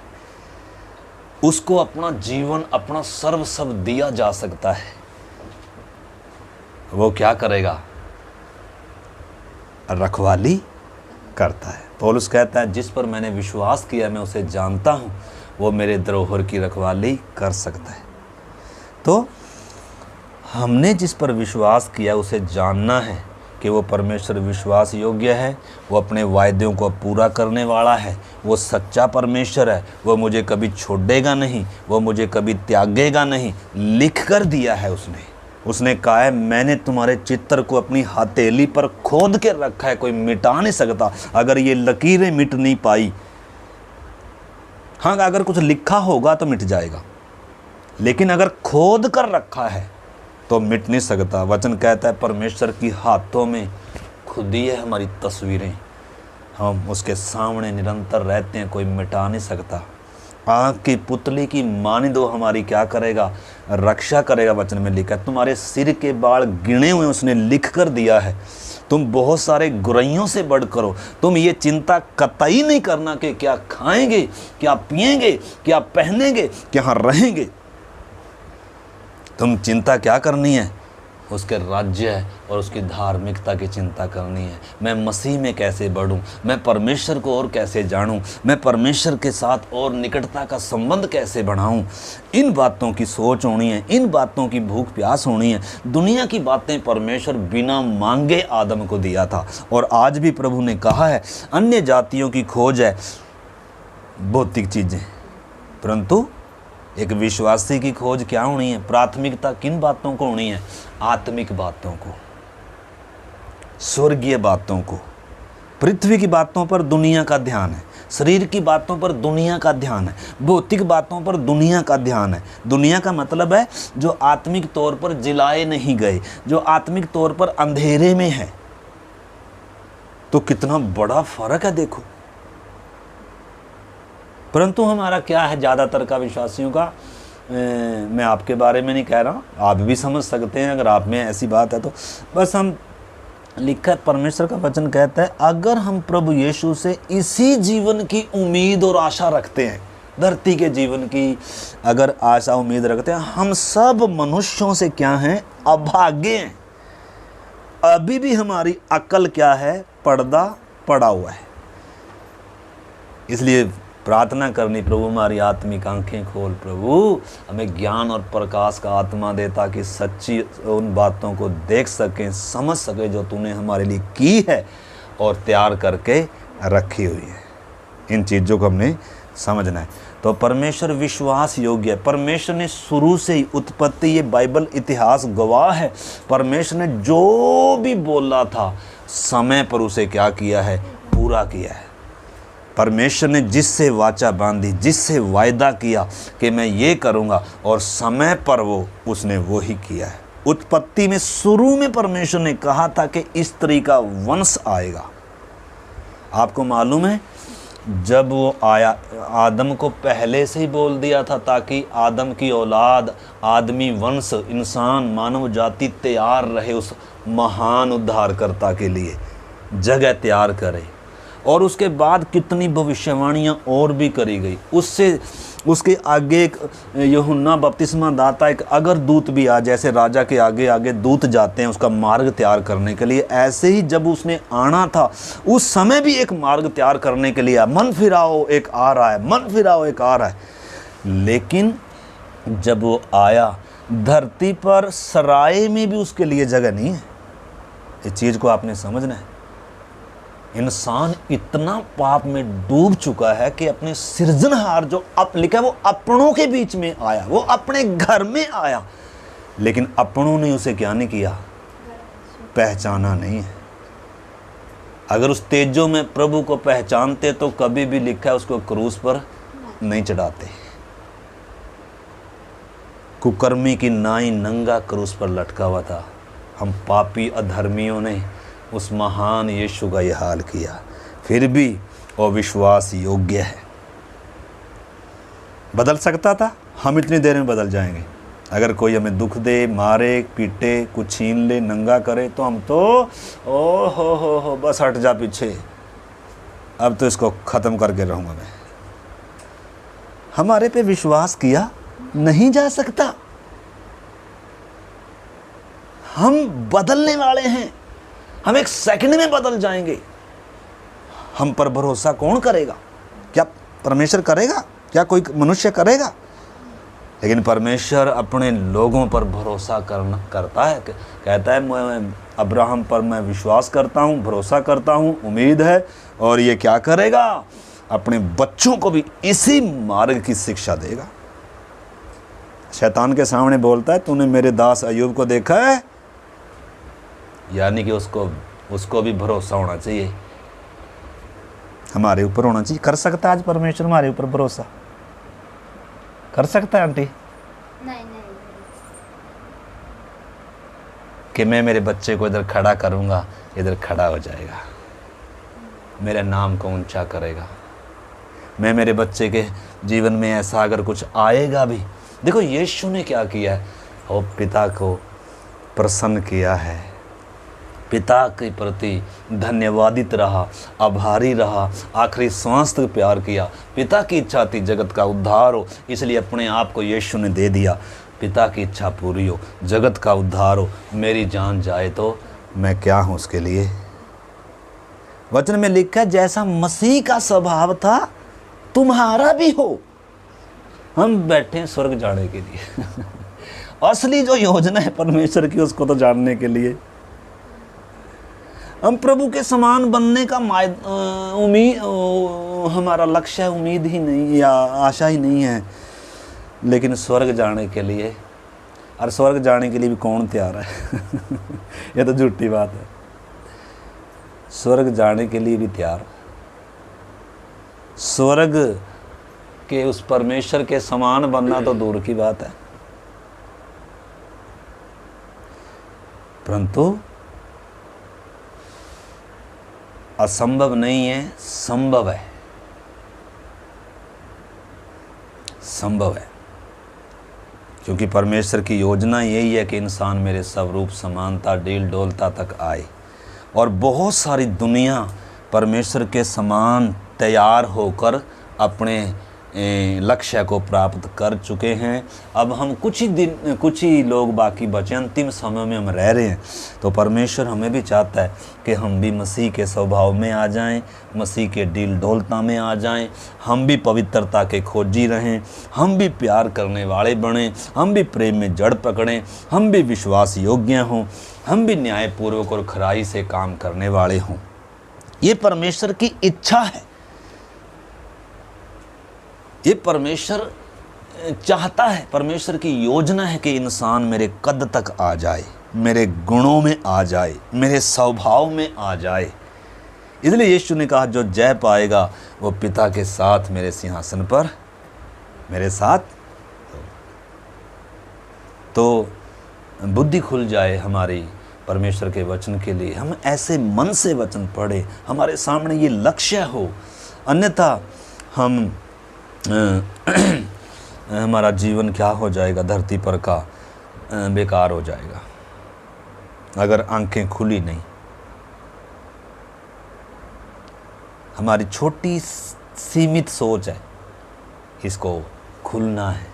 उसको अपना जीवन, अपना सर्वस्व दिया जा सकता है। वो क्या करेगा, रखवाली करता है। पौलुस कहता है जिस पर मैंने विश्वास किया मैं उसे जानता हूँ, वो मेरे धरोहर की रखवाली कर सकता है। तो हमने जिस पर विश्वास किया उसे जानना है कि वो परमेश्वर विश्वास योग्य है, वो अपने वायदों को पूरा करने वाला है, वो सच्चा परमेश्वर है, वो मुझे कभी छोड़ेगा नहीं, वो मुझे कभी त्यागेगा नहीं। लिख कर दिया है उसने कहा है मैंने तुम्हारे चित्र को अपनी हथेली पर खोद के रखा है, कोई मिटा नहीं सकता। अगर ये लकीरें मिट नहीं पाई, हाँ अगर कुछ लिखा होगा तो मिट जाएगा, लेकिन अगर खोद कर रखा है तो मिट नहीं सकता। वचन कहता है परमेश्वर की हाथों में खुदी है हमारी तस्वीरें, हम उसके सामने निरंतर रहते हैं, कोई मिटा नहीं सकता। आँख की पुतली की मानी दो हमारी क्या करेगा, रक्षा करेगा। वचन में लिखा है तुम्हारे सिर के बाल गिने हुए उसने लिख कर दिया है, तुम बहुत सारे गुरैयों से बढ़ करो। तुम ये चिंता कतई नहीं करना कि क्या खाएंगे, क्या पिएंगे, क्या पहनेंगे, क्या रहेंगे। तुम चिंता क्या करनी है, उसके राज्य है और उसकी धार्मिकता की चिंता करनी है। मैं मसीह में कैसे बढ़ूं, मैं परमेश्वर को और कैसे जानूं, मैं परमेश्वर के साथ और निकटता का संबंध कैसे बढ़ाऊं। इन बातों की सोच होनी है, इन बातों की भूख प्यास होनी है। दुनिया की बातें परमेश्वर बिना मांगे आदम को दिया था, और आज भी प्रभु ने कहा है अन्य जातियों की खोज है भौतिक चीज़ें, परंतु एक विश्वासी की खोज क्या होनी है? प्राथमिकता किन बातों को होनी है? आत्मिक बातों को, स्वर्गीय बातों को। पृथ्वी की बातों पर दुनिया का ध्यान है, शरीर की बातों पर दुनिया का ध्यान है, भौतिक बातों पर दुनिया का ध्यान है। दुनिया का मतलब है जो आत्मिक तौर पर जिलाए नहीं गए, जो आत्मिक तौर पर अंधेरे में है। तो कितना बड़ा फर्क है देखो। परंतु हमारा क्या है, ज़्यादातर का विश्वासियों का, मैं आपके बारे में नहीं कह रहा, आप भी समझ सकते हैं अगर आप में ऐसी बात है तो। बस हम लिखा है, परमेश्वर का वचन कहता है, अगर हम प्रभु यीशु से इसी जीवन की उम्मीद और आशा रखते हैं, धरती के जीवन की अगर आशा उम्मीद रखते हैं, हम सब मनुष्यों से क्या हैं? अभागे हैं। अभी भी हमारी अक्ल क्या है? पर्दा पड़ा हुआ है। इसलिए प्रार्थना करनी, प्रभु हमारी आत्मिक आंखें खोल, प्रभु हमें ज्ञान और प्रकाश का आत्मा दे, ताकि सच्ची उन बातों को देख सकें, समझ सकें जो तूने हमारे लिए की है और तैयार करके रखी हुई है। इन चीज़ों को हमने समझना है। तो परमेश्वर विश्वास योग्य है। परमेश्वर ने शुरू से ही, उत्पत्ति, ये बाइबल इतिहास गवाह है, परमेश्वर ने जो भी बोला था समय पर उसे क्या किया है? पूरा किया है। परमेश्वर ने जिससे वाचा बांधी, जिससे वायदा किया कि मैं ये करूँगा, और समय पर उसने वो ही किया है। उत्पत्ति में शुरू में परमेश्वर ने कहा था कि स्त्री का वंश आएगा। आपको मालूम है, जब वो आया, आदम को पहले से ही बोल दिया था ताकि आदम की औलाद, आदमी वंश, इंसान, मानव जाति तैयार रहे उस महान उद्धारकर्ता के लिए, जगह तैयार करे। और उसके बाद कितनी भविष्यवाणियाँ और भी करी गई। उसके आगे एक यूहन्ना बपतिस्मा दाता, एक अगर दूत भी आ, जैसे राजा के आगे आगे दूत जाते हैं उसका मार्ग तैयार करने के लिए, ऐसे ही जब उसने आना था उस समय भी एक मार्ग तैयार करने के लिए, मन फिराओ एक आ रहा है, मन फिराओ एक आ रहा है। लेकिन जब वो आया, धरती पर सराय में भी उसके लिए जगह नहीं है। इस चीज़ को आपने समझना है। इंसान इतना पाप में डूब चुका है कि अपने सृजनहार जो लिखा है वो अपनों के बीच में आया, वो अपने घर में आया, लेकिन अपनों ने उसे क्या नहीं किया? पहचाना नहीं है। अगर उस तेजों में प्रभु को पहचानते तो कभी भी, लिखा है, उसको क्रूस पर नहीं चढ़ाते। कुकर्मी की नाई नंगा क्रूस पर लटका हुआ था। हम पापी अधर्मियों ने उस महान यीशु का यह हाल किया, फिर भी वो विश्वास योग्य है। बदल सकता था, हम इतनी देर में बदल जाएंगे। अगर कोई हमें दुख दे, मारे, पीटे, कुछ छीन ले, नंगा करे, तो हम तो ओ हो बस हट जा पीछे, अब तो इसको ख़त्म करके रहूँगा मैं। हमारे पे विश्वास किया नहीं जा सकता। हम बदलने वाले हैं, हम एक सेकंड में बदल जाएंगे। हम पर भरोसा कौन करेगा? क्या परमेश्वर करेगा? क्या कोई मनुष्य करेगा? लेकिन परमेश्वर अपने लोगों पर भरोसा करता है। कहता है, मैं अब्राहम पर मैं विश्वास करता हूँ, भरोसा करता हूँ, उम्मीद है, और ये क्या करेगा? अपने बच्चों को भी इसी मार्ग की शिक्षा देगा। शैतान के सामने बोलता है, तूने मेरे दास अय्यूब को देखा है? यानी कि उसको भी भरोसा होना चाहिए, हमारे ऊपर होना चाहिए। कर सकता है आज परमेश्वर हमारे ऊपर भरोसा? कर सकता है आंटी? नहीं। कि मैं मेरे बच्चे को इधर खड़ा करूँगा, इधर खड़ा हो जाएगा, मेरे नाम को ऊंचा करेगा। मैं मेरे बच्चे के जीवन में ऐसा अगर कुछ आएगा भी, देखो यीशु ने क्या किया है, वो पिता को प्रसन्न किया है, पिता के प्रति धन्यवादित रहा, आभारी रहा, आखिरी सांस तक प्यार किया। पिता की इच्छा थी जगत का उद्धार हो, इसलिए अपने आप को यीशु ने दे दिया। पिता की इच्छा पूरी हो, जगत का उद्धार हो, मेरी जान जाए तो मैं क्या हूँ उसके लिए। वचन में लिखा है, जैसा मसीह का स्वभाव था तुम्हारा भी हो। हम बैठे हैं स्वर्ग जाने के लिए असली जो योजना है परमेश्वर की, उसको तो जानने के लिए। हम प्रभु के समान बनने का उम्मीद हमारा लक्ष्य है, उम्मीद ही नहीं या आशा ही नहीं है। लेकिन स्वर्ग जाने के लिए, और स्वर्ग जाने के लिए भी कौन तैयार है? ये तो झूठी बात है। स्वर्ग जाने के लिए भी तैयार, स्वर्ग के उस परमेश्वर के समान बनना तो दूर की बात है, परंतु असंभव नहीं है, संभव है, संभव है। क्योंकि परमेश्वर की योजना यही है कि इंसान मेरे स्वरूप समानता डील डोलता तक आए, और बहुत सारी दुनिया परमेश्वर के समान तैयार होकर अपने लक्ष्य को प्राप्त कर चुके हैं। अब हम कुछ ही लोग बाकी बचे, अंतिम समय में हम रह रहे हैं। तो परमेश्वर हमें भी चाहता है कि हम भी मसीह के स्वभाव में आ जाएं, मसीह के डील डोलता में आ जाएं, हम भी पवित्रता के खोजी रहें, हम भी प्यार करने वाले बनें, हम भी प्रेम में जड़ पकड़ें, हम भी विश्वास योग्य हों, हम भी न्यायपूर्वक और खराई से काम करने वाले हों। ये परमेश्वर की इच्छा है, ये परमेश्वर चाहता है, परमेश्वर की योजना है कि इंसान मेरे कद तक आ जाए, मेरे गुणों में आ जाए, मेरे स्वभाव में आ जाए। इसलिए यीशु ने कहा जो जय पाएगा वो पिता के साथ मेरे सिंहासन पर मेरे साथ। तो बुद्धि खुल जाए हमारी परमेश्वर के वचन के लिए, हम ऐसे मन से वचन पढ़े, हमारे सामने ये लक्ष्य हो, अन्यथा हम हमारा जीवन क्या हो जाएगा, धरती पर का बेकार हो जाएगा अगर आंखें खुली नहीं। हमारी छोटी सीमित सोच है, इसको खुलना है।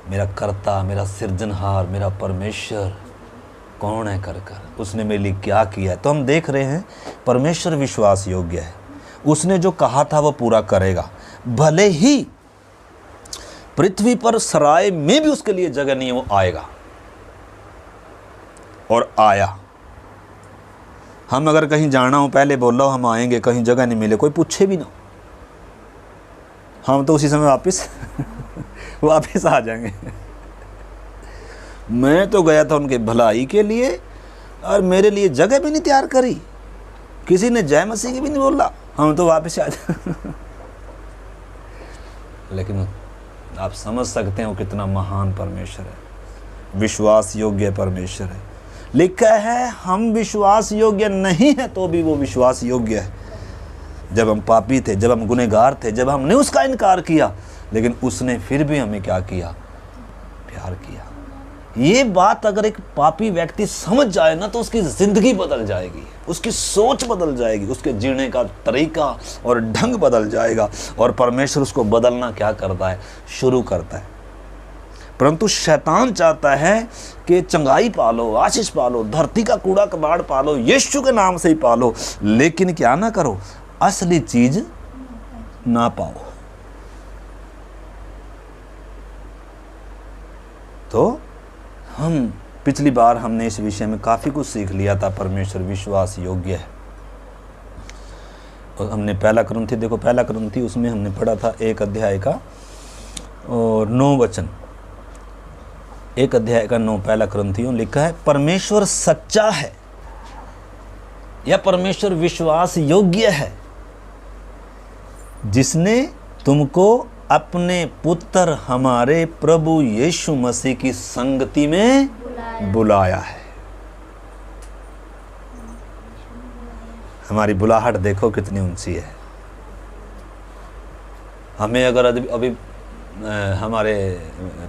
मेरा कर्ता, मेरा सृजनहार, मेरा परमेश्वर कौन है कर उसने मेरे लिए क्या किया है। तो हम देख रहे हैं परमेश्वर विश्वास योग्य है, उसने जो कहा था वो पूरा करेगा। भले ही पृथ्वी पर सराय में भी उसके लिए जगह नहीं है, वो आएगा और आया। हम अगर कहीं जाना हो, पहले बोल रहा हो हम आएंगे, कहीं जगह नहीं मिले, कोई पूछे भी ना, हम तो उसी समय वापस आ जाएंगे। मैं तो गया था उनके भलाई के लिए और मेरे लिए जगह भी नहीं तैयार करी, किसी ने जय मसीह की भी नहीं बोला, हम तो वापस आ जाए। लेकिन आप समझ सकते हैं वो कितना महान परमेश्वर है, विश्वास योग्य परमेश्वर है। लिखा है हम विश्वास योग्य नहीं है तो भी वो विश्वास योग्य है। जब हम पापी थे, जब हम गुनहगार थे, जब हमने उसका इनकार किया, लेकिन उसने फिर भी हमें क्या किया, प्यार किया। ये बात अगर एक पापी व्यक्ति समझ जाए ना तो उसकी ज़िंदगी बदल जाएगी, उसकी सोच बदल जाएगी, उसके जीने का तरीका और ढंग बदल जाएगा। और परमेश्वर उसको बदलना क्या करता है, शुरू करता है। परंतु शैतान चाहता है कि चंगाई पालो, आशीष पालो, धरती का कूड़ा कबाड़ पालो, यीशु के नाम से ही पालो, लेकिन क्या ना करो, असली चीज ना पाओ। तो हम पिछली बार हमने इस विषय में काफ़ी कुछ सीख लिया था। परमेश्वर विश्वास योग्य है। और हमने पहला कुरिन्थी, देखो पहला कुरिन्थी, उसमें हमने पढ़ा था 1 अध्याय का और 9 वचन, 1 अध्याय का 9 पहला कुरिन्थियों लिखा है, परमेश्वर सच्चा है या परमेश्वर विश्वास योग्य है जिसने तुमको अपने पुत्र हमारे प्रभु यीशु मसीह की संगति में बुलाया है। हमारी बुलाहट देखो कितनी ऊंची है। हमें अगर अभी हमारे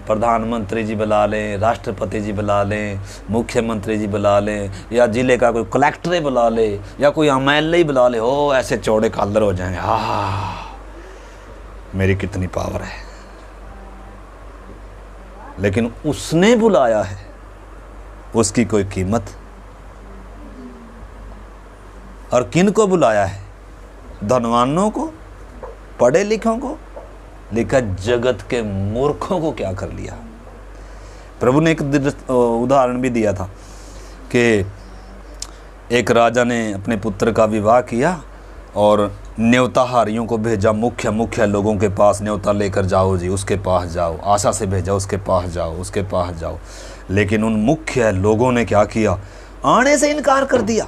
प्रधानमंत्री जी बुला लें, राष्ट्रपति जी बुला लें, मुख्यमंत्री जी बुला लें, या जिले का कोई कलेक्टर बुला ले, या कोई एमएलए बुला ले, ओ ऐसे चौड़े कालर हो जाएंगे, हाँ मेरी कितनी पावर है। लेकिन उसने बुलाया है, उसकी कोई कीमत। और किन को बुलाया है, धनवानों को, पढ़े लिखों को, लिखा जगत के मूर्खों को क्या कर लिया। प्रभु ने एक उदाहरण भी दिया था कि एक राजा ने अपने पुत्र का विवाह किया और न्योताहारियों को भेजा, मुख्य मुख्य लोगों के पास न्योता लेकर जाओ जी, उसके पास जाओ, आशा से भेजा उसके पास जाओ, उसके पास जाओ। लेकिन उन मुख्य लोगों ने क्या किया, आने से इनकार कर दिया।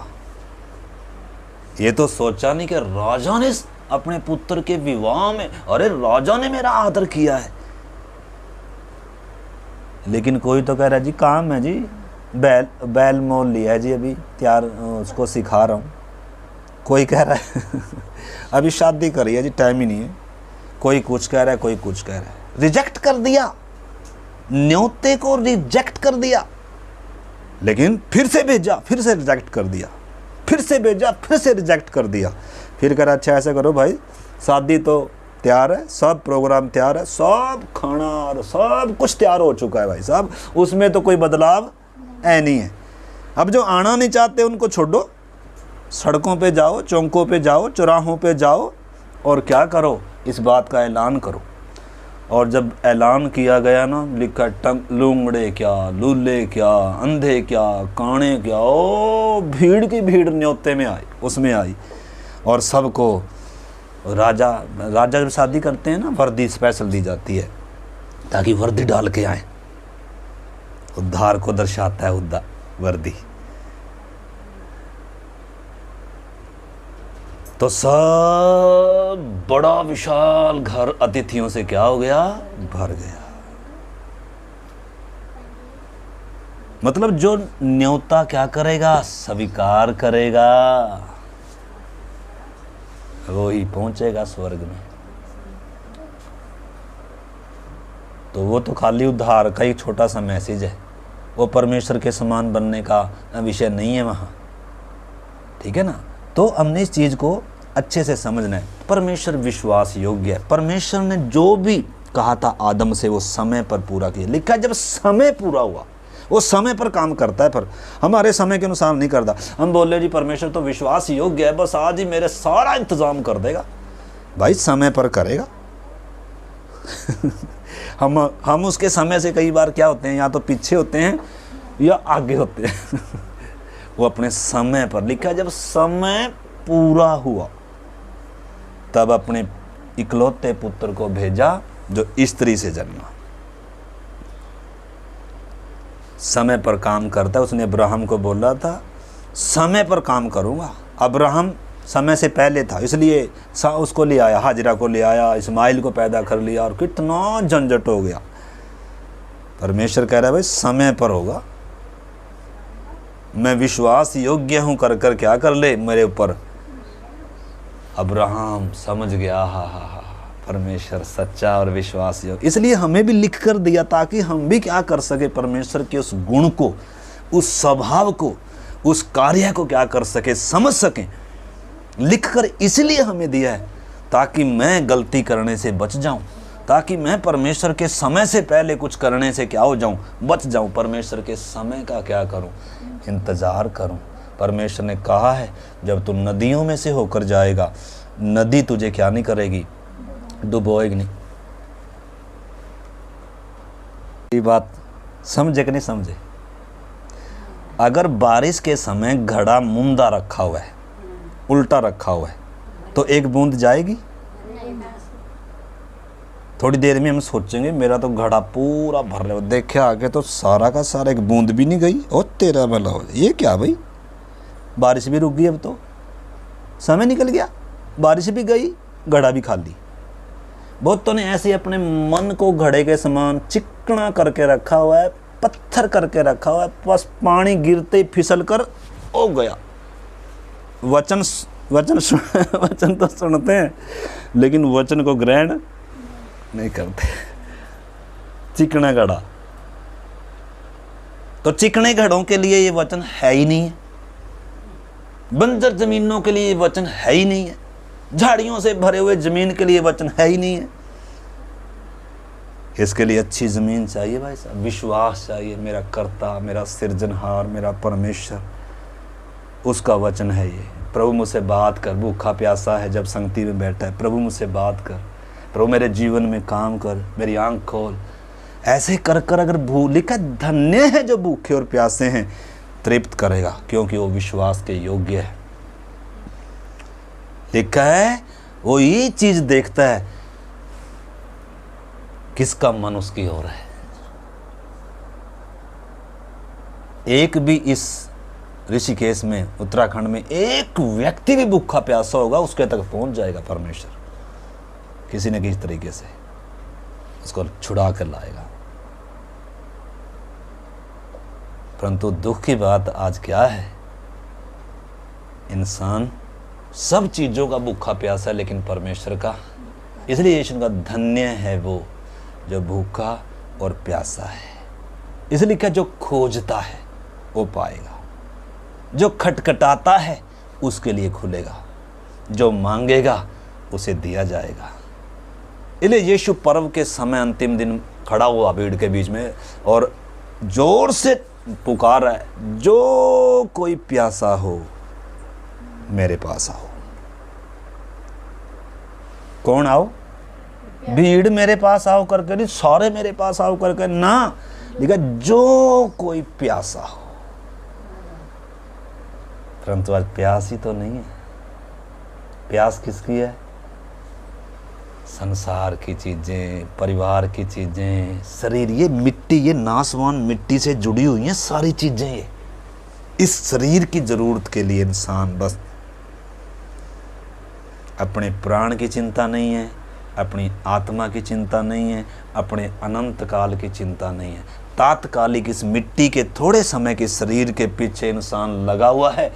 ये तो सोचा नहीं कि राजा ने अपने पुत्र के विवाह में, अरे राजा ने मेरा आदर किया है। लेकिन कोई तो कह रहा है जी काम है जी, बैल मोल लिया है जी, अभी तैयार उसको सिखा रहा हूँ। कोई कह रहा है अभी शादी करी है जी, टाइम ही नहीं है। कोई कुछ कह रहा है, कोई कुछ कह रहा है। रिजेक्ट कर दिया, न्योते को रिजेक्ट कर दिया। लेकिन फिर से भेजा, फिर से रिजेक्ट कर दिया, फिर से भेजा, फिर से रिजेक्ट कर दिया। फिर कह रहा अच्छा ऐसा करो भाई, शादी तो तैयार है, सब प्रोग्राम तैयार है, सब खाना और सब कुछ तैयार हो चुका है भाई साहब, उसमें तो कोई बदलाव है नहीं है। अब जो आना नहीं चाहते उनको छोड़ो, सड़कों पे जाओ, चौकों पे जाओ, चौराहों पे जाओ और क्या करो, इस बात का ऐलान करो। और जब ऐलान किया गया ना, लिखा लूंगड़े क्या, लूले क्या, अंधे क्या, काने क्या, ओ भीड़ की भीड़ न्योते में आई, उसमें आई। और सबको राजा जब शादी करते हैं ना, वर्दी स्पेशल दी जाती है ताकि वर्दी डाल के आए। उद्धार को दर्शाता है वर्दी। तो सब बड़ा विशाल घर अतिथियों से क्या हो गया, भर गया। मतलब जो न्योता क्या करेगा, स्वीकार करेगा, वो ही पहुंचेगा स्वर्ग में। तो वो तो खाली उद्धार का ही छोटा सा मैसेज है, वो परमेश्वर के समान बनने का विषय नहीं है वहाँ, ठीक है ना। तो हमने इस चीज़ को अच्छे से समझना है। परमेश्वर विश्वास योग्य है। परमेश्वर ने जो भी कहा था आदम से वो समय पर पूरा किया। लिखा है जब समय पूरा हुआ, वो समय पर काम करता है, पर हमारे समय के अनुसार नहीं करता। हम बोल रहे जी परमेश्वर तो विश्वास योग्य है, बस आज ही मेरे सारा इंतजाम कर देगा। भाई समय पर करेगा। हम उसके समय से कई बार क्या होते हैं, या तो पीछे होते हैं या आगे होते हैं। वो अपने समय पर, लिखा है जब समय पूरा हुआ तब अपने इकलौते पुत्र को भेजा जो स्त्री से जन्मा। समय पर काम करता है। उसने अब्राहम को बोला था समय पर काम करूंगा। अब्राहम समय से पहले था, इसलिए उसको ले आया, हाजिरा को ले आया, इस्माइल को पैदा कर लिया और कितना झंझट हो गया। परमेश्वर कह रहा है भाई समय पर होगा, मैं विश्वास योग्य हूं, कर कर क्या कर ले मेरे ऊपर। अब्राहम समझ गया, हा परमेश्वर सच्चा और विश्वास योग्य। इसलिए हमें भी लिख कर दिया ताकि हम भी क्या कर सके, परमेश्वर के उस गुण को, उस स्वभाव को, उस कार्य को क्या कर सके, समझ सकें। लिखकर इसलिए हमें दिया है ताकि मैं गलती करने से बच जाऊं, ताकि मैं परमेश्वर के समय से पहले कुछ करने से क्या हो जाऊं, बच जाऊं। परमेश्वर के समय का क्या करूं, इंतजार करूं। परमेश्वर ने कहा है जब तू नदियों में से होकर जाएगा, नदी तुझे क्या नहीं करेगी, डुबोएगी नहीं। ये बात समझे कि नहीं समझे? अगर बारिश के समय घड़ा मुंदा रखा हुआ है, उल्टा रखा हुआ है, तो एक बूंद जाएगी? थोड़ी देर में हम सोचेंगे मेरा तो घड़ा पूरा भर रहा है, देखे आगे तो सारा का सारा एक बूंद भी नहीं गई। ओ तेरा भला हो, ये क्या भाई, बारिश भी रुक गई, अब तो समय निकल गया, बारिश भी गई, घड़ा भी खाली। बहुतों ने ऐसे अपने मन को घड़े के समान चिकना करके रखा हुआ है, पत्थर करके रखा हुआ है, बस पानी गिरते ही फिसल कर हो गया। वचन तो सुनते हैं लेकिन वचन को ग्रहण नहीं करते। चिकना घड़ा, तो चिकने घड़ों के लिए ये वचन है ही नहीं है, बंजर जमीनों के लिए ये वचन है ही नहीं है, झाड़ियों से भरे हुए जमीन के लिए वचन है ही नहीं है। इसके लिए अच्छी जमीन चाहिए भाई साहब, विश्वास चाहिए। मेरा कर्ता, मेरा सृजनहार, मेरा परमेश्वर, उसका वचन है ये। प्रभु मुझसे बात कर, भूखा प्यासा है जब संगति में बैठा है, प्रभु मुझसे बात कर, प्रभु मेरे जीवन में काम कर, मेरी आंख खोल। ऐसे कर कर अगर लिखा धन्य है जो भूखे और प्यासे हैं, तृप्त करेगा, क्योंकि वो विश्वास के योग्य है। लिखा है वो ये चीज देखता है किसका मन उसकी ओर है। एक भी इस ऋषिकेश में, उत्तराखंड में एक व्यक्ति भी भूखा प्यासा होगा, उसके तक पहुंच जाएगा परमेश्वर, किसी न किसी तरीके से उसको छुड़ा कर लाएगा। परंतु दुख की बात आज क्या है, इंसान सब चीजों का भूखा प्यासा है लेकिन परमेश्वर का। इसलिए यीशु का धन्य है वो जो भूखा और प्यासा है। इसलिए क्या, जो खोजता है वो पाएगा, जो खटखटाता है उसके लिए खुलेगा, जो मांगेगा उसे दिया जाएगा। इसलिए यीशु पर्व के समय अंतिम दिन खड़ा हुआ भीड़ के बीच में और जोर से पुकार है, जो कोई प्यासा हो मेरे पास आओ। कौन आओ? भीड़ मेरे पास आओ करके नहीं, सारे मेरे पास आओ करके ना, लिखा जो कोई प्यासा हो। परंतु आज प्यास ही तो नहीं है। प्यास किसकी है? संसार की चीजें, परिवार की चीजें, शरीर, ये मिट्टी, ये नासवान मिट्टी से जुड़ी हुई हैं सारी चीजें। ये इस शरीर की जरूरत के लिए इंसान बस अपने प्राण की चिंता नहीं है, अपनी आत्मा की चिंता नहीं है, अपने अनंत काल की चिंता नहीं है। तात्कालिक इस मिट्टी के थोड़े समय के शरीर के पीछे इंसान लगा हुआ है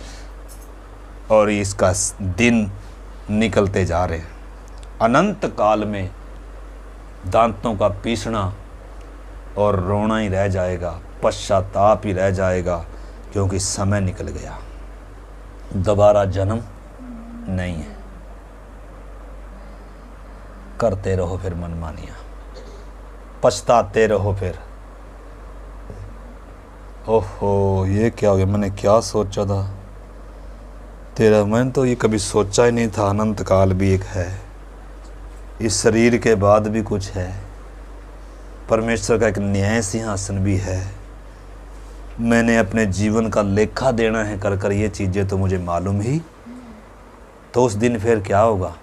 और इसका दिन निकलते जा रहे हैं। अनंत काल में दांतों का पीसना और रोना ही रह जाएगा, पश्चाताप ही रह जाएगा, क्योंकि समय निकल गया, दोबारा जन्म नहीं है। करते रहो फिर मनमानियां, पछताते रहो फिर। ओहो, ये क्या हो गया, मैंने क्या सोचा था तेरा, मैंने तो ये कभी सोचा ही नहीं था। अनंत काल भी एक है, इस शरीर के बाद भी कुछ है, परमेश्वर का एक न्याय सिंहासन भी है। मैंने अपने जीवन का लेखा देना है कर कर, ये चीज़ें तो मुझे मालूम ही, तो उस दिन फिर क्या होगा।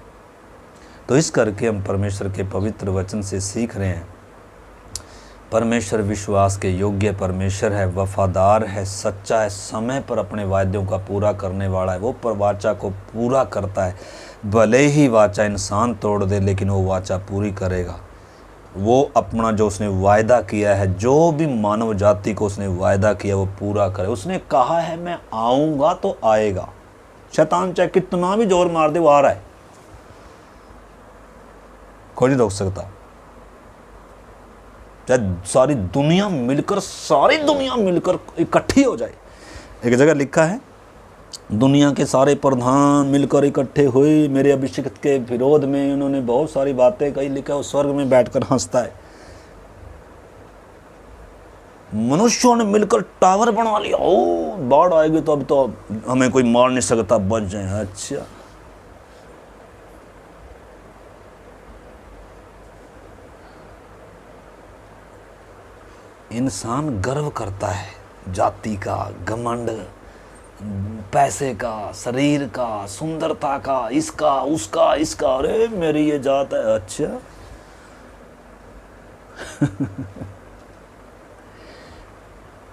तो इस करके हम परमेश्वर के पवित्र वचन से सीख रहे हैं, परमेश्वर विश्वास के योग्य परमेश्वर है, वफादार है, सच्चा है, समय पर अपने वायदों का पूरा करने वाला है। वो पर वाचा को पूरा करता है, भले ही वाचा इंसान तोड़ दे लेकिन वो वाचा पूरी करेगा। वो अपना जो उसने वायदा किया है, जो भी मानव जाति को उसने वायदा किया वो पूरा करे। उसने कहा है मैं आऊँगा तो आएगा, शैतान चाहे कितना भी जोर मार दे वो आ रहा है, कोई नहीं रोक सकता। चाहे सारी दुनिया मिलकर इकट्ठी हो जाए। एक जगह लिखा है, दुनिया के सारे प्रधान मिलकर इकट्ठे हुए मेरे अभिषेक के विरोध में, उन्होंने बहुत सारी बातें कही। लिखा है स्वर्ग में बैठकर हंसता है। मनुष्यों ने मिलकर टावर बना लिया, ओ बाढ़ आएगी तो अब तो हमें कोई मार नहीं सकता, बच जाए। अच्छा, इंसान गर्व करता है जाति का, घमंड, पैसे का, शरीर का, सुंदरता का, इसका उसका इसका, अरे मेरी ये जात है। अच्छा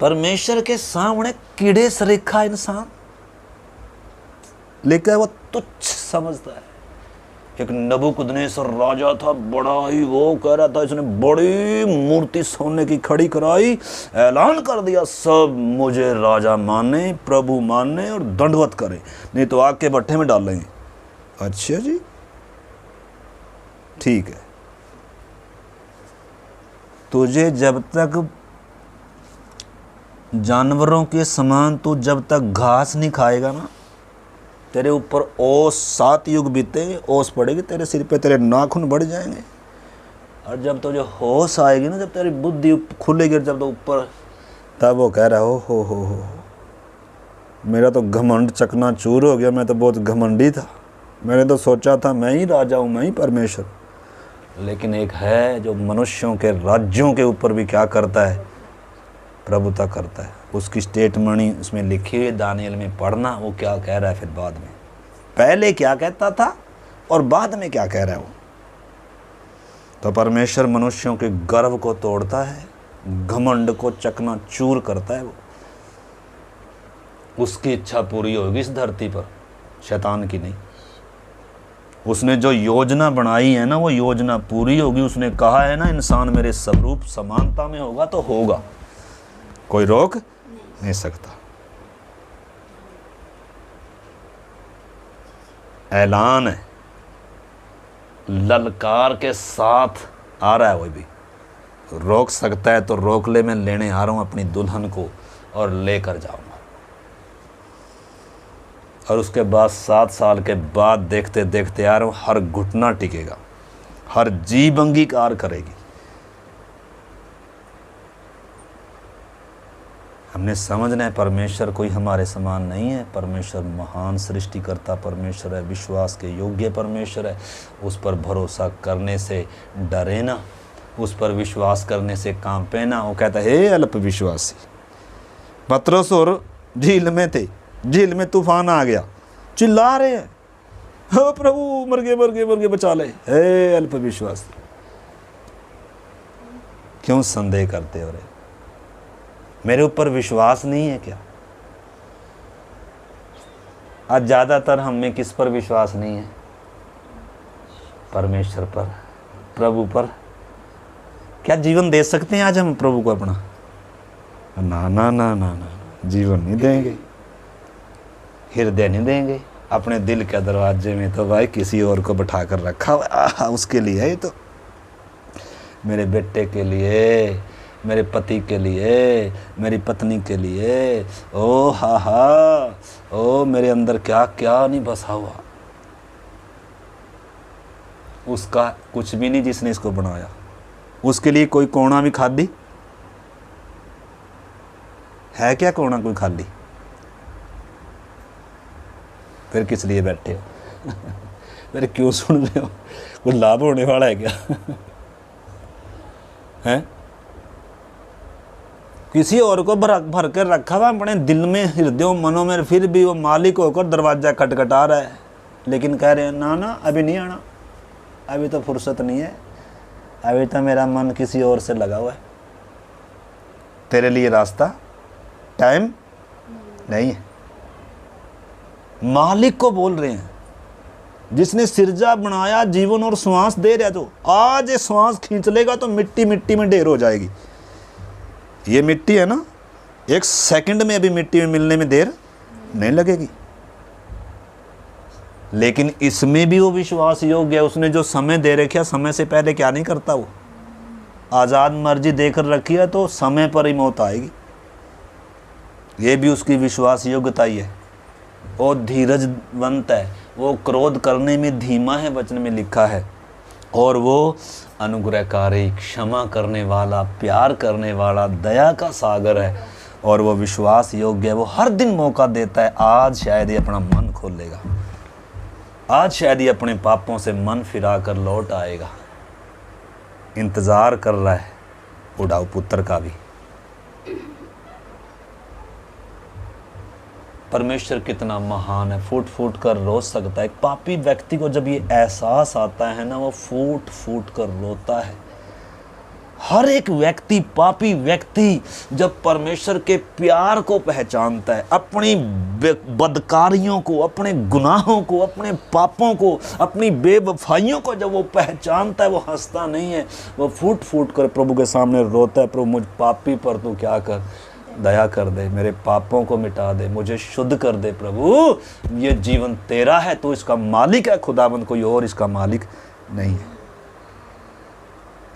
परमेश्वर के सामने कीड़े सरीखा इंसान, लेकिन वो तुच्छ समझता है। एक नबूकदनेस्सर राजा था, बड़ा ही वो कह रहा था, इसने बड़ी मूर्ति सोने की खड़ी कराई, ऐलान कर दिया सब मुझे राजा माने, प्रभु माने और दंडवत करें, नहीं तो आग के भट्ठे में डाल लेंगे। अच्छा जी, ठीक है। तुझे जब तक जानवरों के समान तू जब तक घास नहीं खाएगा ना, तेरे ऊपर ओस 7 युग बीतेंगे, ओस पड़ेगी तेरे सिर पे, तेरे नाखून बढ़ जाएंगे। और जब तुझे होश आएगी ना, जब तेरी बुद्धि खुलेगी, जब तो ऊपर, तब वो कह रहा हो मेरा तो घमंड चकनाचूर हो गया, मैं तो बहुत घमंडी था, मैंने तो सोचा था मैं ही राजा हूँ, मैं ही परमेश्वर। लेकिन एक है जो मनुष्यों के राज्यों के ऊपर भी क्या करता है, प्रभुता करता है। उसकी स्टेटमेंट उसमें लिखी हुई दानियल में पढ़ना, वो क्या कह रहा है फिर बाद में। पहले क्या कहता था, और बाद में क्या कह रहा है वो। तो परमेश्वर मनुष्यों के गर्व को तोड़ता है, घमंड को चकनाचूर करता है। वो उसकी इच्छा पूरी होगी इस धरती पर, शैतान की नहीं। उसने जो योजना बनाई है ना, वो योजना पूरी होगी। उसने कहा है ना, इंसान मेरे स्वरूप समानता में होगा तो होगा, कोई रोक नहीं सकता। ऐलान है, ललकार के साथ आ रहा है। वो भी रोक सकता है तो रोक ले, मैं लेने आ रहा हूं अपनी दुल्हन को और लेकर जाऊंगा। और उसके बाद 7 साल के बाद देखते देखते आ रहा हूं, हर घुटना टिकेगा, हर जीभ अंगीकार करेगी। हमने समझना है परमेश्वर कोई हमारे समान नहीं है। परमेश्वर महान सृष्टिकर्ता परमेश्वर है, विश्वास के योग्य परमेश्वर है। उस पर भरोसा करने से डरे ना, उस पर विश्वास करने से कांपे ना। वो कहता है, हे अल्प विश्वासी। पतरस और झील में थे, झील में तूफान आ गया, चिल्ला रहे हैं, हो प्रभु मर गए मर गए मर गए, बचा ले। हे अल्प विश्वासी, क्यों संदेह करते हो रे? मेरे ऊपर विश्वास नहीं है क्या? आज ज़्यादातर हम में किस पर विश्वास नहीं है? परमेश्वर पर, प्रभु पर। क्या जीवन दे सकते हैं आज हम प्रभु को अपना? ना ना ना ना ना, जीवन नहीं देंगे, हृदय नहीं देंगे। अपने दिल के दरवाजे में तो भाई किसी और को बैठा कर रखा हुआ, उसके लिए है। तो मेरे बेटे के लिए, मेरे पति के लिए, मेरी पत्नी के लिए, ओ हा, ओ मेरे अंदर क्या क्या नहीं बसा हुआ। उसका कुछ भी नहीं जिसने इसको बनाया। उसके लिए कोई कोना भी खाली है क्या? कोना कोई खाली? फिर किस लिए बैठे हो? फिर क्यों सुन रहे हो? कोई लाभ होने वाला है क्या? हैं? किसी और को भर कर रखा हुआ अपने दिल में, हृदयों मनों में, फिर भी वो मालिक होकर दरवाजा खटखटा रहा है। लेकिन कह रहे हैं ना ना अभी नहीं आना, अभी तो फुर्सत नहीं है, अभी तो मेरा मन किसी और से लगा हुआ है। तेरे लिए रास्ता टाइम नहीं है। मालिक को बोल रहे हैं, जिसने सिरजा बनाया, जीवन और श्वास दे रहा, जो आज ये श्वास खींच लेगा तो मिट्टी मिट्टी में ढेर हो जाएगी। ये मिट्टी है ना, 1 सेकंड में अभी मिट्टी में मिलने में देर नहीं लगेगी। लेकिन इसमें भी वो विश्वास योग्य है। उसने जो समय दे रखा, समय से पहले क्या नहीं करता। वो आज़ाद मर्जी देकर रखी है तो समय पर ही मौत आएगी। ये भी उसकी विश्वास योग्यता ही है। वो धीरजवंत है, वो क्रोध करने में धीमा है, वचन में लिखा है। और वो अनुग्रहकारी, क्षमा करने वाला, प्यार करने वाला, दया का सागर है। और वो विश्वास योग्य है। वो हर दिन मौका देता है। आज शायद ये अपना मन खोलेगा, आज शायद ये अपने पापों से मन फिरा कर लौट आएगा। इंतज़ार कर रहा है उड़ाऊ पुत्र का भी। परमेश्वर कितना महान है, फूट फूट कर रो सकता है। एक पापी व्यक्ति को जब ये एहसास आता है ना, वो फूट फूट कर रोता है। हर एक व्यक्ति, पापी व्यक्ति जब परमेश्वर के प्यार को पहचानता है, अपनी बदकारियों को, अपने गुनाहों को, अपने पापों को, अपनी बेवफाइयों को जब वो पहचानता है, वो हंसता नहीं है, वो फूट फूट कर प्रभु के सामने रोता है। प्रभु मुझ पापी पर तू क्या कर, दया कर दे, मेरे पापों को मिटा दे, मुझे शुद्ध कर दे। प्रभु ये जीवन तेरा है, तू इसका मालिक है, खुदाबंद कोई और इसका मालिक नहीं है।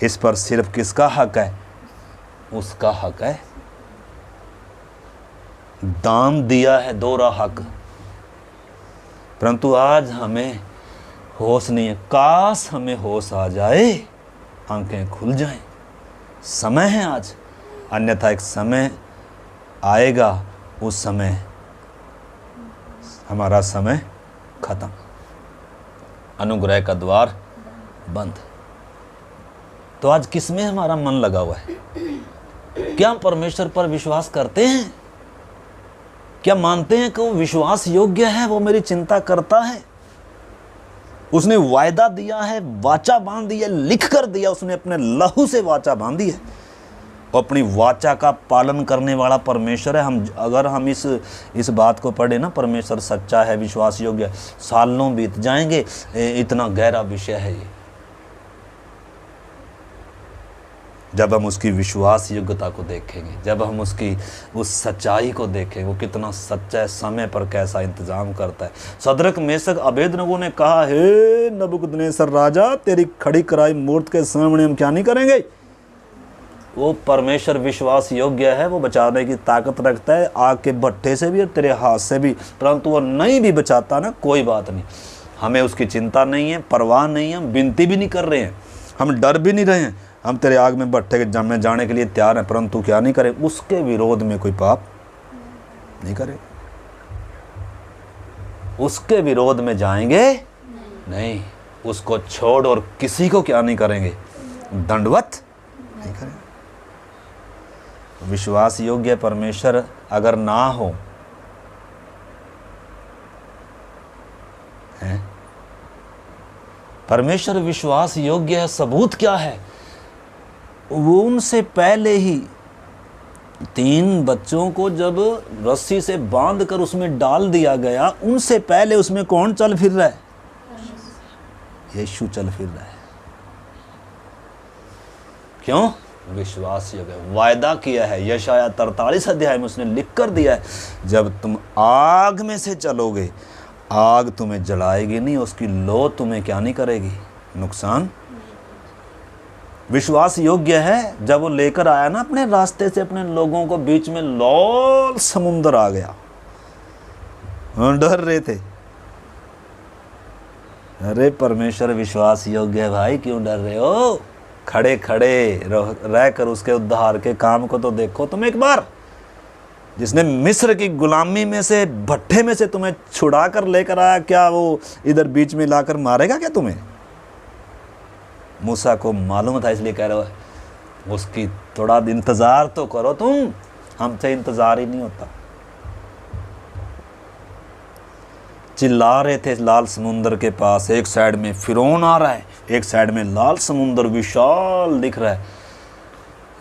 इस पर सिर्फ किसका हक है? उसका हक है। दाम दिया है, दोहरा हक। परंतु आज हमें होश नहीं है। काश हमें होश आ जाए, आंखें खुल जाएं। समय है आज, अन्यथा एक समय आएगा, उस समय हमारा समय खत्म, अनुग्रह का द्वार बंद। तो आज किस में हमारा मन लगा हुआ है? क्या हम परमेश्वर पर विश्वास करते हैं? क्या मानते हैं कि वो विश्वास योग्य है, वो मेरी चिंता करता है? उसने वायदा दिया है, वाचा बांध दी है, लिख कर दिया, उसने अपने लहू से वाचा बांधी है। अपनी वाचा का पालन करने वाला परमेश्वर है। अगर हम इस बात को पढ़े ना, परमेश्वर सच्चा है, विश्वास योग्य है, सालों बीत जाएंगे, इतना गहरा विषय है ये। जब हम उसकी विश्वास योग्यता को देखेंगे, जब हम उसकी उस सच्चाई को देखेंगे, वो कितना सच्चा है, समय पर कैसा इंतजाम करता है। सदरक मेशक अबेदनगो ने कहा, हे नबूकदनेस्सर राजा, तेरी खड़ी कराई मूर्त के सामने हम क्या नहीं करेंगे। वो परमेश्वर विश्वास योग्य है, वो बचाने की ताकत रखता है, आग के भट्ठे से भी और तेरे हाथ से भी। परंतु वो नहीं भी बचाता ना, कोई बात नहीं, हमें उसकी चिंता नहीं है, परवाह नहीं है, हम विनती भी नहीं कर रहे हैं, हम डर भी नहीं रहे हैं। हम तेरे आग में भट्ठे के में जाने के लिए तैयार हैं, परंतु क्या नहीं करें, उसके विरोध में कोई पाप नहीं करें, उसके विरोध में जाएंगे नहीं, उसको छोड़ और किसी को क्या नहीं करेंगे, दंडवत नहीं करेंगे। विश्वास योग्य परमेश्वर अगर ना हो है, परमेश्वर विश्वास योग्य है, सबूत क्या है, वो उनसे पहले ही 3 बच्चों को जब रस्सी से बांधकर उसमें डाल दिया गया, उनसे पहले उसमें कौन चल फिर रहा है, यीशु चल फिर रहा है। क्यों? विश्वास योग्य, वायदा किया है। यशाया 43 अध्याय में उसने लिख कर दिया है, जब तुम आग में से चलोगे, आग तुम्हें जलाएगी नहीं, उसकी लो तुम्हें क्या नहीं करेगी, नुकसान। विश्वास योग्य है। जब वो लेकर आया ना अपने रास्ते से अपने लोगों को, बीच में लाल समुद्र आ गया, डर रहे थे। अरे परमेश्वर विश्वास योग्य है भाई, क्यों डर रहे हो? खड़े खड़े रहकर उसके उद्धार के काम को तो देखो तुम एक बार। जिसने मिस्र की गुलामी में से, भट्ठे में से तुम्हें छुड़ा कर लेकर आया, क्या वो इधर बीच में लाकर मारेगा क्या तुम्हें? मूसा को मालूम था, इसलिए कह रहे हो उसकी थोड़ा इंतजार तो करो तुम, हमसे इंतजार ही नहीं होता। चिल्ला रहे थे लाल समुंदर के पास, एक साइड में फिरौन आ रहा है, एक साइड में लाल समुंदर विशाल दिख रहा है।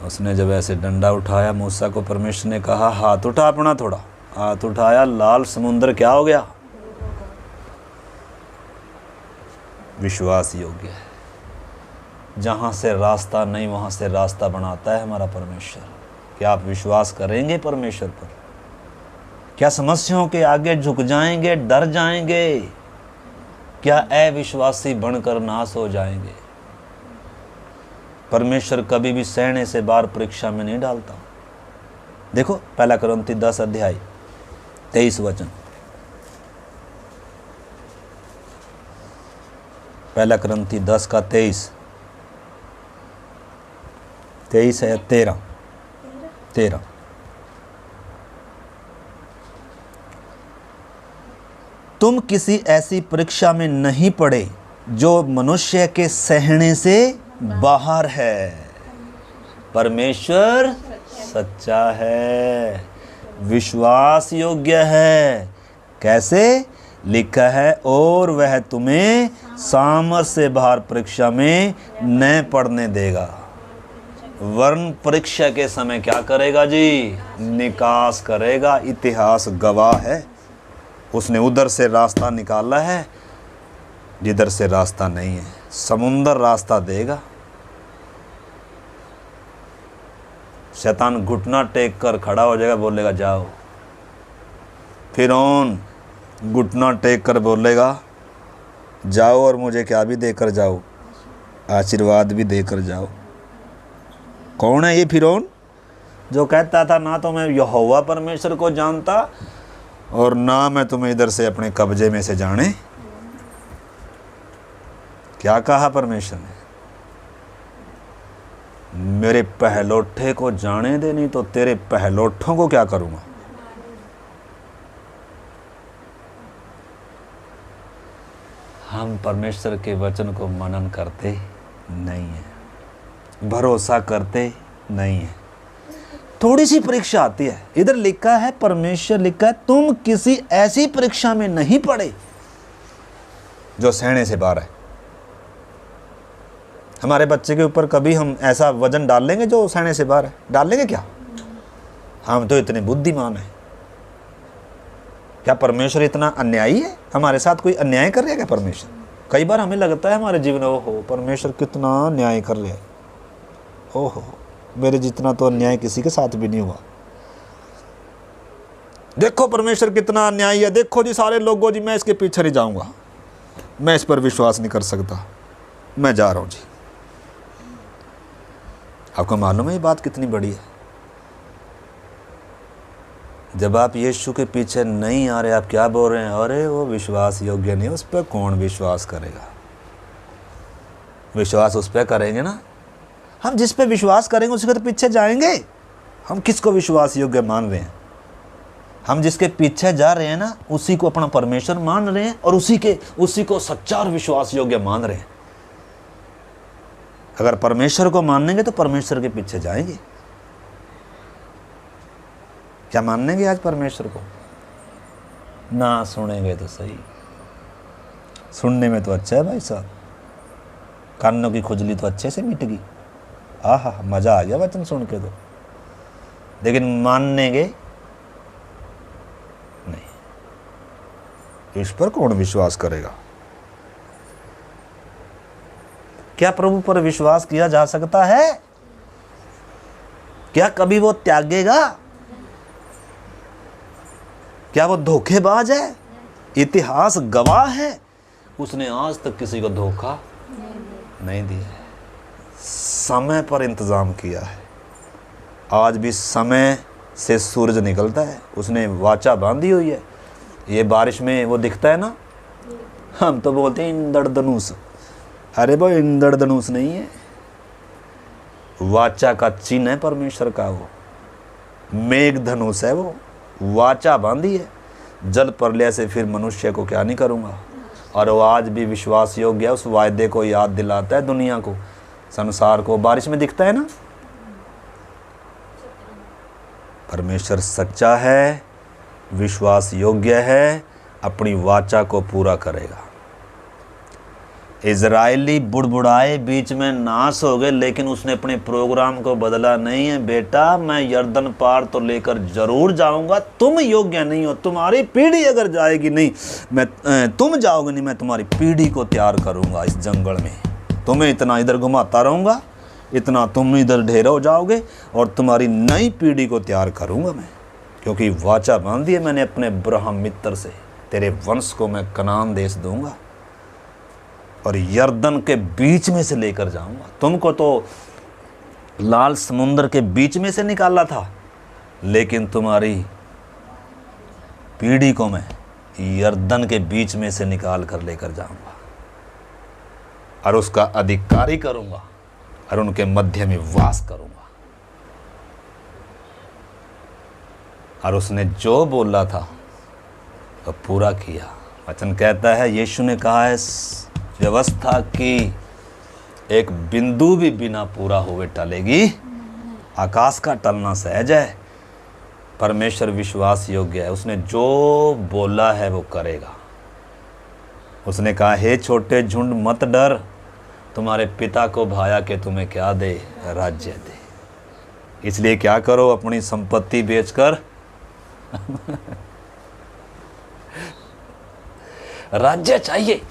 उसने जब ऐसे डंडा उठाया, मूसा को परमेश्वर ने कहा हाथ उठा अपना, थोड़ा हाथ उठाया, लाल समुंदर क्या हो गया? विश्वास योग्य है। जहाँ से रास्ता नहीं वहाँ से रास्ता बनाता है हमारा परमेश्वर। क्या आप विश्वास करेंगे परमेश्वर पर? क्या समस्याओं के आगे झुक जाएंगे, डर जाएंगे? क्या अविश्वासी बनकर नाश हो जाएंगे? परमेश्वर कभी भी सहने से बाहर परीक्षा में नहीं डालता। देखो 1 कुरिन्थी 10 अध्याय 23 वचन, 1 कुरिन्थी 10 का 23 है 13। तुम किसी ऐसी परीक्षा में नहीं पड़े जो मनुष्य के सहने से बाहर है। परमेश्वर सच्चा है, विश्वास योग्य है। कैसे? लिखा है, और वह तुम्हें सामर्थ से बाहर परीक्षा में न पड़ने देगा। वर्ण परीक्षा के समय क्या करेगा जी? निकास करेगा। इतिहास गवाह है, उसने उधर से रास्ता निकाला है जिधर से रास्ता नहीं है। समुंदर रास्ता देगा। शैतान घुटना टेक कर खड़ा हो जाएगा, बोलेगा जाओ। फिरौन घुटना टेक कर बोलेगा जाओ, और मुझे क्या भी देकर जाओ, आशीर्वाद भी देकर जाओ। कौन है ये फिरौन? जो कहता था ना तो मैं यहोवा परमेश्वर को जानता और ना मैं तुम्हें इधर से अपने कब्जे में से जाने। क्या कहा परमेश्वर ने? मेरे पहलोठे को जाने दे, नहीं तो तेरे पहलोठों को क्या करूंगा। हम परमेश्वर के वचन को मनन करते नहीं है, भरोसा करते नहीं है। थोड़ी सी परीक्षा आती है। इधर लिखा है, परमेश्वर लिखा है, तुम किसी ऐसी परीक्षा में नहीं पड़े जो सहने से बाहर है। हमारे बच्चे के ऊपर कभी हम ऐसा वजन डाल लेंगे जो सहने से बाहर है? डाल लेंगे क्या? हम तो इतने बुद्धिमान हैं। क्या परमेश्वर इतना अन्यायी है? हमारे साथ कोई अन्याय कर रहा है क्या परमेश्वर? कई बार हमें लगता है हमारे जीवन में, ओहो परमेश्वर कितना अन्याय कर रहा है, ओहो मेरे जितना तो अन्याय किसी के साथ भी नहीं हुआ। देखो परमेश्वर कितना अन्यायी है, देखो जी सारे लोगों जी, मैं इसके पीछे नहीं जाऊंगा, मैं इस पर विश्वास नहीं कर सकता, मैं जा रहा हूं जी। आपको मालूम है ये बात कितनी बड़ी है? जब आप यीशु के पीछे नहीं आ रहे, आप क्या बोल रहे हैं? अरे वो विश्वास योग्य नहीं, उस पर कौन विश्वास करेगा? विश्वास उस पर करेंगे ना, हम जिस पे विश्वास करेंगे उसी के तो पीछे जाएंगे। हम किसको विश्वास योग्य मान रहे हैं? हम जिसके पीछे जा रहे हैं ना, उसी को अपना परमेश्वर मान रहे हैं और उसी को सच्चा और विश्वास योग्य मान रहे हैं। अगर परमेश्वर को मानेंगे तो परमेश्वर के पीछे जाएंगे। क्या मानेंगे आज परमेश्वर को? ना सुनेंगे तो सही। सुनने में तो अच्छा है भाई साहब, कानों की खुजली तो अच्छे से मिट गई, आहा मजा आ गया वचन सुन के तो। लेकिन मानेंगे नहीं, इस पर कौन विश्वास करेगा? क्या प्रभु पर विश्वास किया जा सकता है? क्या कभी वो त्यागेगा? क्या वो धोखेबाज है? इतिहास गवाह है, उसने आज तक किसी को धोखा नहीं दिया है। समय पर इंतजाम किया है। आज भी समय से सूरज निकलता है, उसने वाचा बांधी हुई है। ये बारिश में वो दिखता है ना, हम तो बोलते हैं इंद्रधनुष। अरे वो इंद्रधनुष नहीं है, वाचा का चिन्ह है परमेश्वर का। वो मेघधनुष है, वो वाचा बांधी है। जल प्रलय से फिर मनुष्य को क्या नहीं करूँगा। और वो आज भी विश्वास योग्य है, उस वायदे को याद दिलाता है दुनिया को, संसार को। बारिश में दिखता है ना, परमेश्वर सच्चा है, विश्वास योग्य है, अपनी वाचा को पूरा करेगा। इजरायली बुड़बुड़ाए, बीच में नाश हो गए, लेकिन उसने अपने प्रोग्राम को बदला नहीं है। बेटा मैं यर्दन पार तो लेकर जरूर जाऊंगा, तुम योग्य नहीं हो, तुम्हारी पीढ़ी अगर जाएगी नहीं, तुम जाओगे नहीं, मैं तुम्हारी पीढ़ी को तैयार करूंगा इस जंगल में। तुम्हें इतना इधर घुमाता रहूंगा, इतना तुम इधर ढेर हो जाओगे, और तुम्हारी नई पीढ़ी को तैयार करूंगा मैं। क्योंकि वाचा बांधी है मैंने अपने अब्राहम मित्र से, तेरे वंश को मैं कनान देश दूंगा और यर्दन के बीच में से लेकर जाऊंगा। तुमको तो लाल समुद्र के बीच में से निकाला था, लेकिन तुम्हारी पीढ़ी को मैं यर्दन के बीच में से निकाल कर लेकर जाऊंगा और उसका अधिकारी करूंगा और उनके मध्य में वास करूंगा। और उसने जो बोला था तो पूरा किया। वचन कहता है, यीशु ने कहा है, व्यवस्था की एक बिंदु भी बिना पूरा हुए टलेगी, आकाश का टलना सहज है। परमेश्वर विश्वास योग्य है, उसने जो बोला है वो करेगा। उसने कहा, हे छोटे झुंड मत डर, तुम्हारे पिता को भाया कि तुम्हें क्या दे, राज्य दे। इसलिए क्या करो, अपनी संपत्ति बेचकर राज्य चाहिए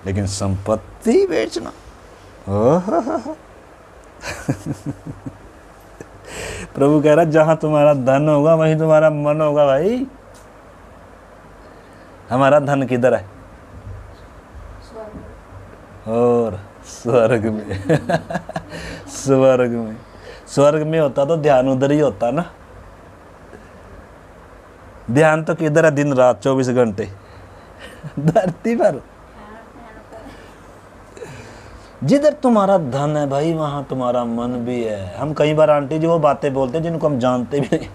लेकिन संपत्ति बेचना, प्रभु कह रहा जहां तुम्हारा धन होगा वहीं तुम्हारा मन होगा। भाई हमारा धन किधर है? और स्वर्ग में। स्वर्ग में, स्वर्ग में होता तो ध्यान उधर ही होता ना। ध्यान तो किधर है? दिन रात 24 घंटे धरती पर। जिधर तुम्हारा धन है भाई वहां तुम्हारा मन भी है। हम कई बार आंटी जी वो बातें बोलते हैं जिनको हम जानते भी नहीं,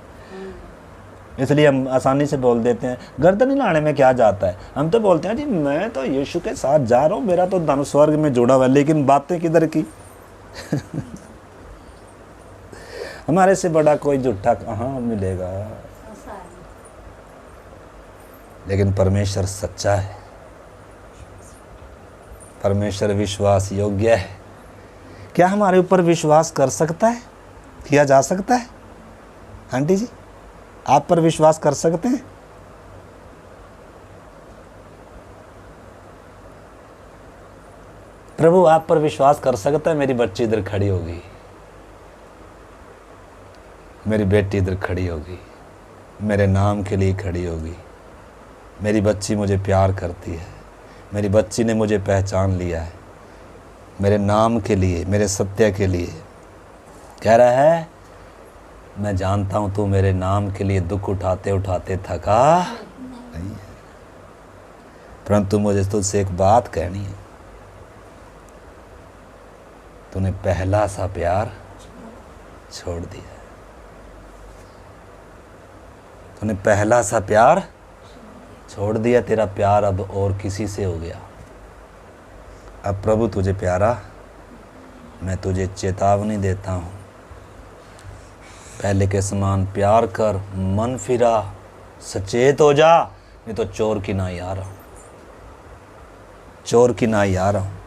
इसलिए हम आसानी से बोल देते हैं, गर्दन हिलाने में क्या जाता है। हम तो बोलते हैं जी मैं तो यीशु के साथ जा रहा हूँ, मेरा तो धन स्वर्ग में जुड़ा हुआ है, लेकिन बातें किधर की। हमारे से बड़ा कोई झूठा कहाँ मिलेगा। लेकिन परमेश्वर सच्चा है, परमेश्वर विश्वास योग्य है। क्या हमारे ऊपर विश्वास कर सकता है, किया जा सकता है? आंटी जी, आप पर विश्वास कर सकते हैं? प्रभु आप पर विश्वास कर सकता है? मेरी बच्ची इधर खड़ी होगी, मेरी बेटी इधर खड़ी होगी, मेरे नाम के लिए खड़ी होगी। मेरी बच्ची मुझे प्यार करती है, मेरी बच्ची ने मुझे पहचान लिया है, मेरे नाम के लिए, मेरे सत्य के लिए। कह रहा है मैं जानता हूँ तू मेरे नाम के लिए दुख उठाते उठाते थका नहीं है, परंतु मुझे तुझसे एक बात कहनी है, तूने पहला सा प्यार छोड़ दिया। तूने पहला सा प्यार छोड़ दिया, तेरा प्यार अब और किसी से हो गया। अब प्रभु तुझे प्यारा, मैं तुझे चेतावनी देता हूँ, पहले के समान प्यार कर, मन फिरा, सचेत हो जा, नहीं तो चोर की नाई आ रहा हूँ, चोर की नाई आ रहा हूँ,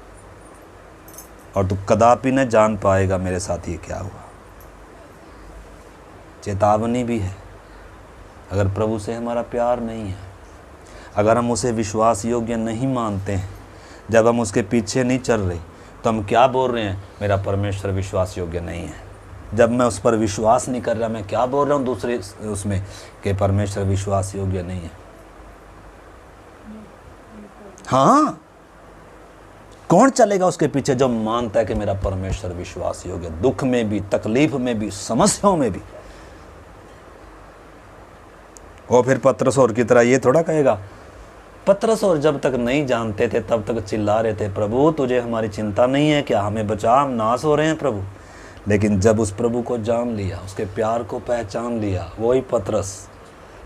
और तू कदापि न जान पाएगा मेरे साथ ये क्या हुआ। चेतावनी भी है। अगर प्रभु से हमारा प्यार नहीं है, अगर हम उसे विश्वास योग्य नहीं मानते हैं, जब हम उसके पीछे नहीं चल रहे, तो हम क्या बोल रहे हैं? मेरा परमेश्वर विश्वास योग्य नहीं है। जब मैं उस पर विश्वास नहीं कर रहा, मैं क्या बोल रहा हूँ दूसरे उसमें कि परमेश्वर विश्वास योग्य नहीं है। हाँ, कौन चलेगा उसके पीछे जो मानता है कि मेरा परमेश्वर विश्वास योग्य, दुख में भी, तकलीफ में भी, समस्याओं में भी। वो फिर पतरस और की तरह ये थोड़ा कहेगा। पतरस और जब तक नहीं जानते थे तब तक चिल्ला रहे थे, प्रभु तुझे हमारी चिंता नहीं है क्या, हमें बचा, हम नाश हो रहे हैं प्रभु। लेकिन जब उस प्रभु को जान लिया, उसके प्यार को पहचान लिया, वही पतरस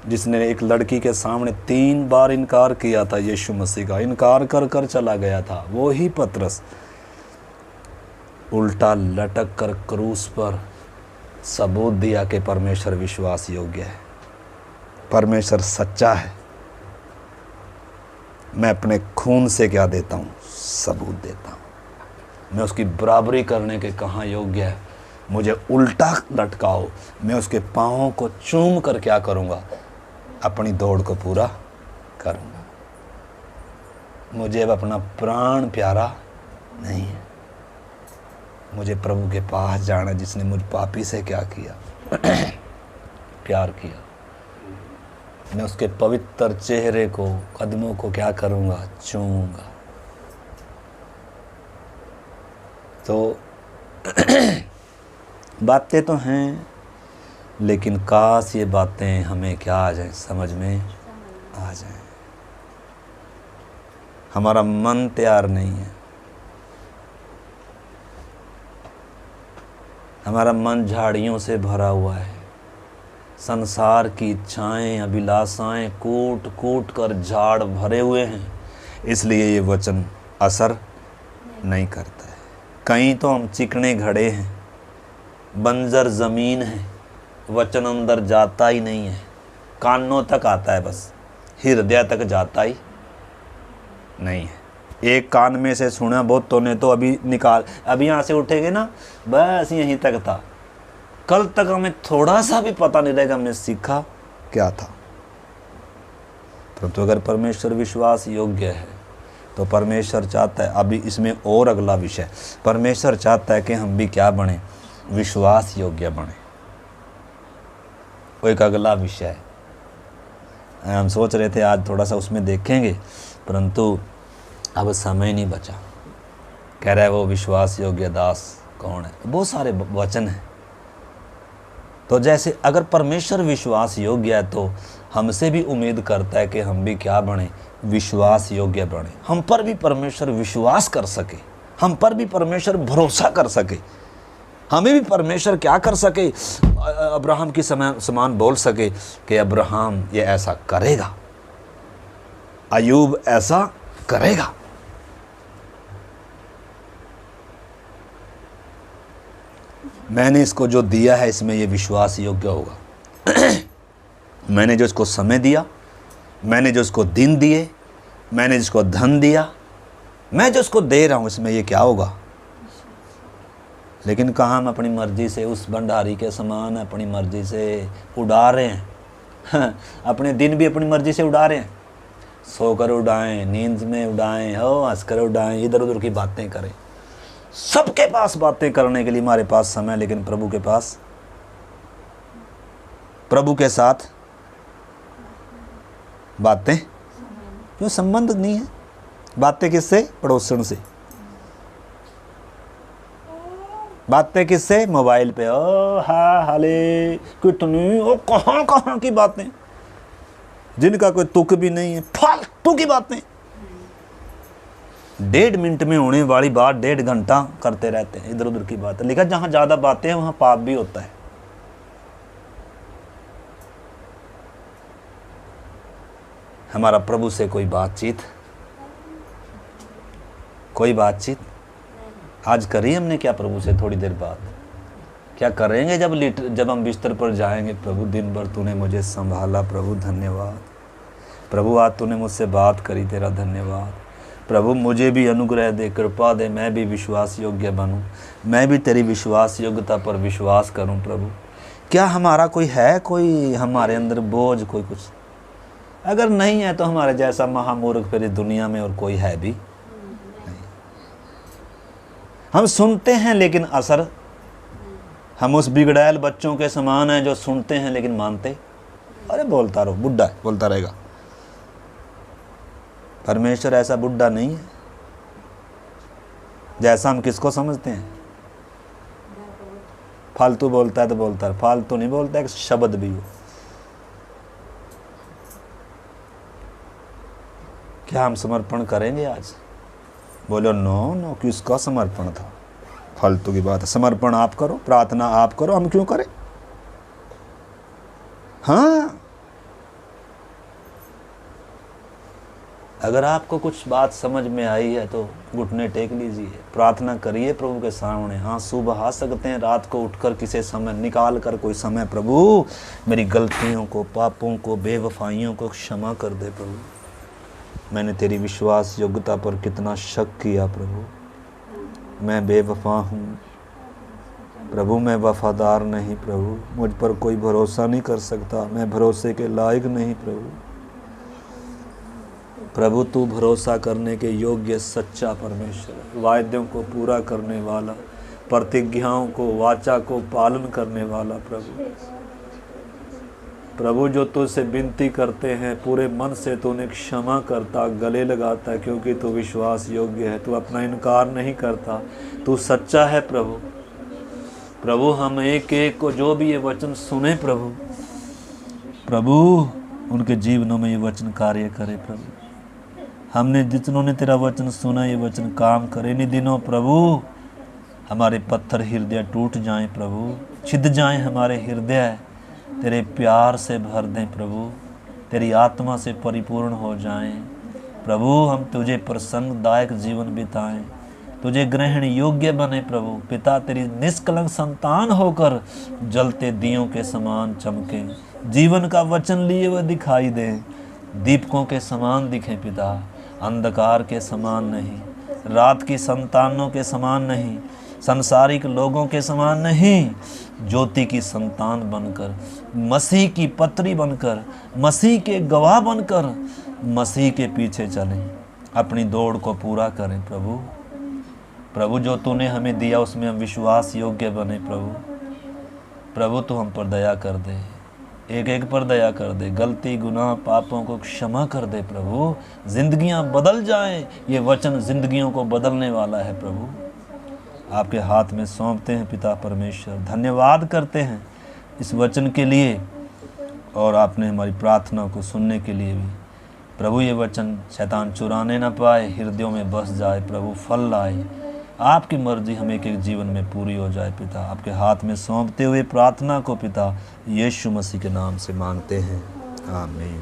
जिसने एक लड़की के सामने 3 बार इनकार किया था, यीशु मसीह का इनकार कर कर चला गया था, वही पतरस उल्टा लटक कर क्रूस पर सबूत दिया कि परमेश्वर विश्वास योग्य है, परमेश्वर सच्चा है। मैं अपने खून से क्या देता हूँ? सबूत देता हूँ। मैं उसकी बराबरी करने के कहाँ योग्य है? मुझे उल्टा लटकाओ, मैं उसके पाँवों को चूम कर क्या करूँगा? अपनी दौड़ को पूरा करूँगा। मुझे अब अपना प्राण प्यारा नहीं है, मुझे प्रभु के पास जाना जिसने मुझ पापी से क्या किया? प्यार किया। मैं उसके पवित्र चेहरे को, कदमों को क्या करूँगा? चूमूंगा। तो बातें तो हैं, लेकिन काश ये बातें हमें क्या आ जाए, समझ में आ जाए। हमारा मन तैयार नहीं है, हमारा मन झाड़ियों से भरा हुआ है, संसार की इच्छाएं, अभिलाषाएं कूट कूट कर झाड़ भरे हुए हैं, इसलिए ये वचन असर नहीं करता है। कहीं तो हम चिकने घड़े हैं, बंजर ज़मीन है, वचन अंदर जाता ही नहीं है, कानों तक आता है बस, हृदय तक जाता ही नहीं है। एक कान में से सुना बहुतों ने तो अभी निकाल, अभी यहाँ से उठेंगे ना, बस यहीं तक था, कल तक हमें थोड़ा सा भी पता नहीं रहेगा हमने सीखा क्या था। परंतु अगर परमेश्वर विश्वास योग्य है तो परमेश्वर चाहता है, अभी इसमें और अगला विषय, परमेश्वर चाहता है कि हम भी क्या बने? विश्वास योग्य बने। वो एक अगला विषय है, हम सोच रहे थे आज थोड़ा सा उसमें देखेंगे, परंतु अब समय नहीं बचा। कह रहा है वो विश्वास योग्य दास कौन है? बहुत सारे वचन हैं। तो जैसे अगर परमेश्वर विश्वास योग्य है तो हमसे भी उम्मीद करता है कि हम भी क्या बने? विश्वास योग्य बने। हम पर भी परमेश्वर विश्वास कर सके, हम पर भी परमेश्वर भरोसा कर सके, हमें भी परमेश्वर क्या कर सके? अब्राहम की समान बोल सके कि अब्राहम ये ऐसा करेगा, अयूब ऐसा करेगा। मैंने इसको जो दिया है इसमें ये विश्वास योग्य होगा। मैंने जो इसको समय दिया, मैंने जो इसको दिन दिए, मैंने जिसको धन दिया, मैं जो उसको दे रहा हूँ इसमें ये क्या होगा। लेकिन कहाँ हम अपनी मर्जी से उस भंडारी के समान अपनी मर्जी से उड़ा रहे हैं। अपने दिन भी अपनी मर्जी से उड़ा रहे हैं, सोकर उड़ाएं, नींद में उड़ाएं, हो हंसकर उड़ाएं, इधर उधर की बातें करें। सबके पास बातें करने के लिए हमारे पास समय, लेकिन प्रभु के पास, प्रभु के साथ बातें क्यों, संबंध नहीं है। बातें किससे? पड़ोसन से। बातें किससे? मोबाइल पे। ओ हा हाले कितनी, ओ कहाँ कहाँ की बातें, जिनका कोई तुक भी नहीं है, फालतू की बातें। 1.5 मिनट में होने वाली बात 1.5 घंटा करते रहते हैं, इधर उधर की बातें। लिखा जहां ज्यादा बातें हैं वहां पाप भी होता है। हमारा प्रभु से कोई बातचीत आज करी हमने क्या प्रभु से? थोड़ी देर बाद क्या करेंगे जब हम बिस्तर पर जाएंगे? प्रभु दिन भर तूने मुझे संभाला, प्रभु धन्यवाद। प्रभु आज तूने मुझसे बात करी, तेरा धन्यवाद। प्रभु मुझे भी अनुग्रह दे, कृपा दे, मैं भी विश्वास योग्य बनूं, मैं भी तेरी विश्वास योग्यता पर विश्वास करूं। प्रभु क्या हमारा कोई है, कोई हमारे अंदर बोझ, कोई कुछ? अगर नहीं है तो हमारे जैसा महामूर्ख फिर इस दुनिया में और कोई है भी नहीं। हम सुनते हैं लेकिन असर, हम उस बिगड़ैल बच्चों के समान हैं जो सुनते हैं लेकिन मानते, अरे बोलता रहो, बुढ़ा है, बोलता रहेगा। परमेश्वर ऐसा बुढ़ा नहीं है जैसा हम किसको समझते हैं। फालतू बोलता है तो बोलता है, फालतू नहीं बोलता, एक शब्द भी हो। क्या हम समर्पण करेंगे आज? बोलो नो, किसका समर्पण था? फालतू की बात है। समर्पण आप करो, प्रार्थना आप करो, हम क्यों करें? हाँ, अगर आपको कुछ बात समझ में आई है तो घुटने टेक लीजिए, प्रार्थना करिए प्रभु के सामने। आंसू बहा सकते हैं रात को उठकर, किसी समय निकाल कर कोई समय, प्रभु मेरी गलतियों को, पापों को, बेवफाइयों को क्षमा कर दे। प्रभु मैंने तेरी विश्वास योग्यता पर कितना शक किया। प्रभु मैं बेवफा हूँ प्रभु, मैं वफादार नहीं। प्रभु मुझ पर कोई भरोसा नहीं कर सकता, मैं भरोसे के लायक नहीं। प्रभु तू भरोसा करने के योग्य सच्चा परमेश्वर, वायदों को पूरा करने वाला, प्रतिज्ञाओं को, वाचा को पालन करने वाला। प्रभु जो तुझसे विनती करते हैं पूरे मन से तो उन्हें क्षमा करता, गले लगाता है, क्योंकि तू विश्वास योग्य है, तू अपना इनकार नहीं करता, तू सच्चा है। प्रभु हम एक एक को जो भी ये वचन सुने प्रभु उनके जीवनों में ये वचन कार्य करे। प्रभु हमने जितनों ने तेरा वचन सुना, ये वचन काम करे। इन दिनों प्रभु हमारे पत्थर हृदय टूट जाएं, प्रभु छिद जाएं हमारे हृदय, तेरे प्यार से भर दें प्रभु, तेरी आत्मा से परिपूर्ण हो जाएं। प्रभु हम तुझे प्रसन्नदायक जीवन बिताएं, तुझे ग्रहण योग्य बने। प्रभु पिता तेरी निष्कलंक संतान होकर जलते दियों के समान चमके, जीवन का वचन लिए हुए दिखाई दे, दीपकों के समान दिखे पिता, अंधकार के समान नहीं, रात की संतानों के समान नहीं, संसारिक लोगों के समान नहीं, ज्योति की संतान बनकर, मसीह की पत्री बनकर, मसीह के गवाह बनकर, मसीह के पीछे चलें, अपनी दौड़ को पूरा करें। प्रभु जो तूने हमें दिया उसमें हम विश्वास योग्य बने। प्रभु तू हम पर दया कर दे, एक एक पर दया कर दे, गलती गुनाह पापों को क्षमा कर दे। प्रभु जिंदगियां बदल जाएं, ये वचन जिंदगियों को बदलने वाला है। प्रभु आपके हाथ में सौंपते हैं पिता परमेश्वर, धन्यवाद करते हैं इस वचन के लिए और आपने हमारी प्रार्थना को सुनने के लिए भी। प्रभु ये वचन शैतान चुराने ना पाए, हृदयों में बस जाए, प्रभु फल लाए, आपकी मर्जी हम एक एक जीवन में पूरी हो जाए। पिता आपके हाथ में सौंपते हुए प्रार्थना को पिता यीशु मसीह के नाम से मांगते हैं, आमीन।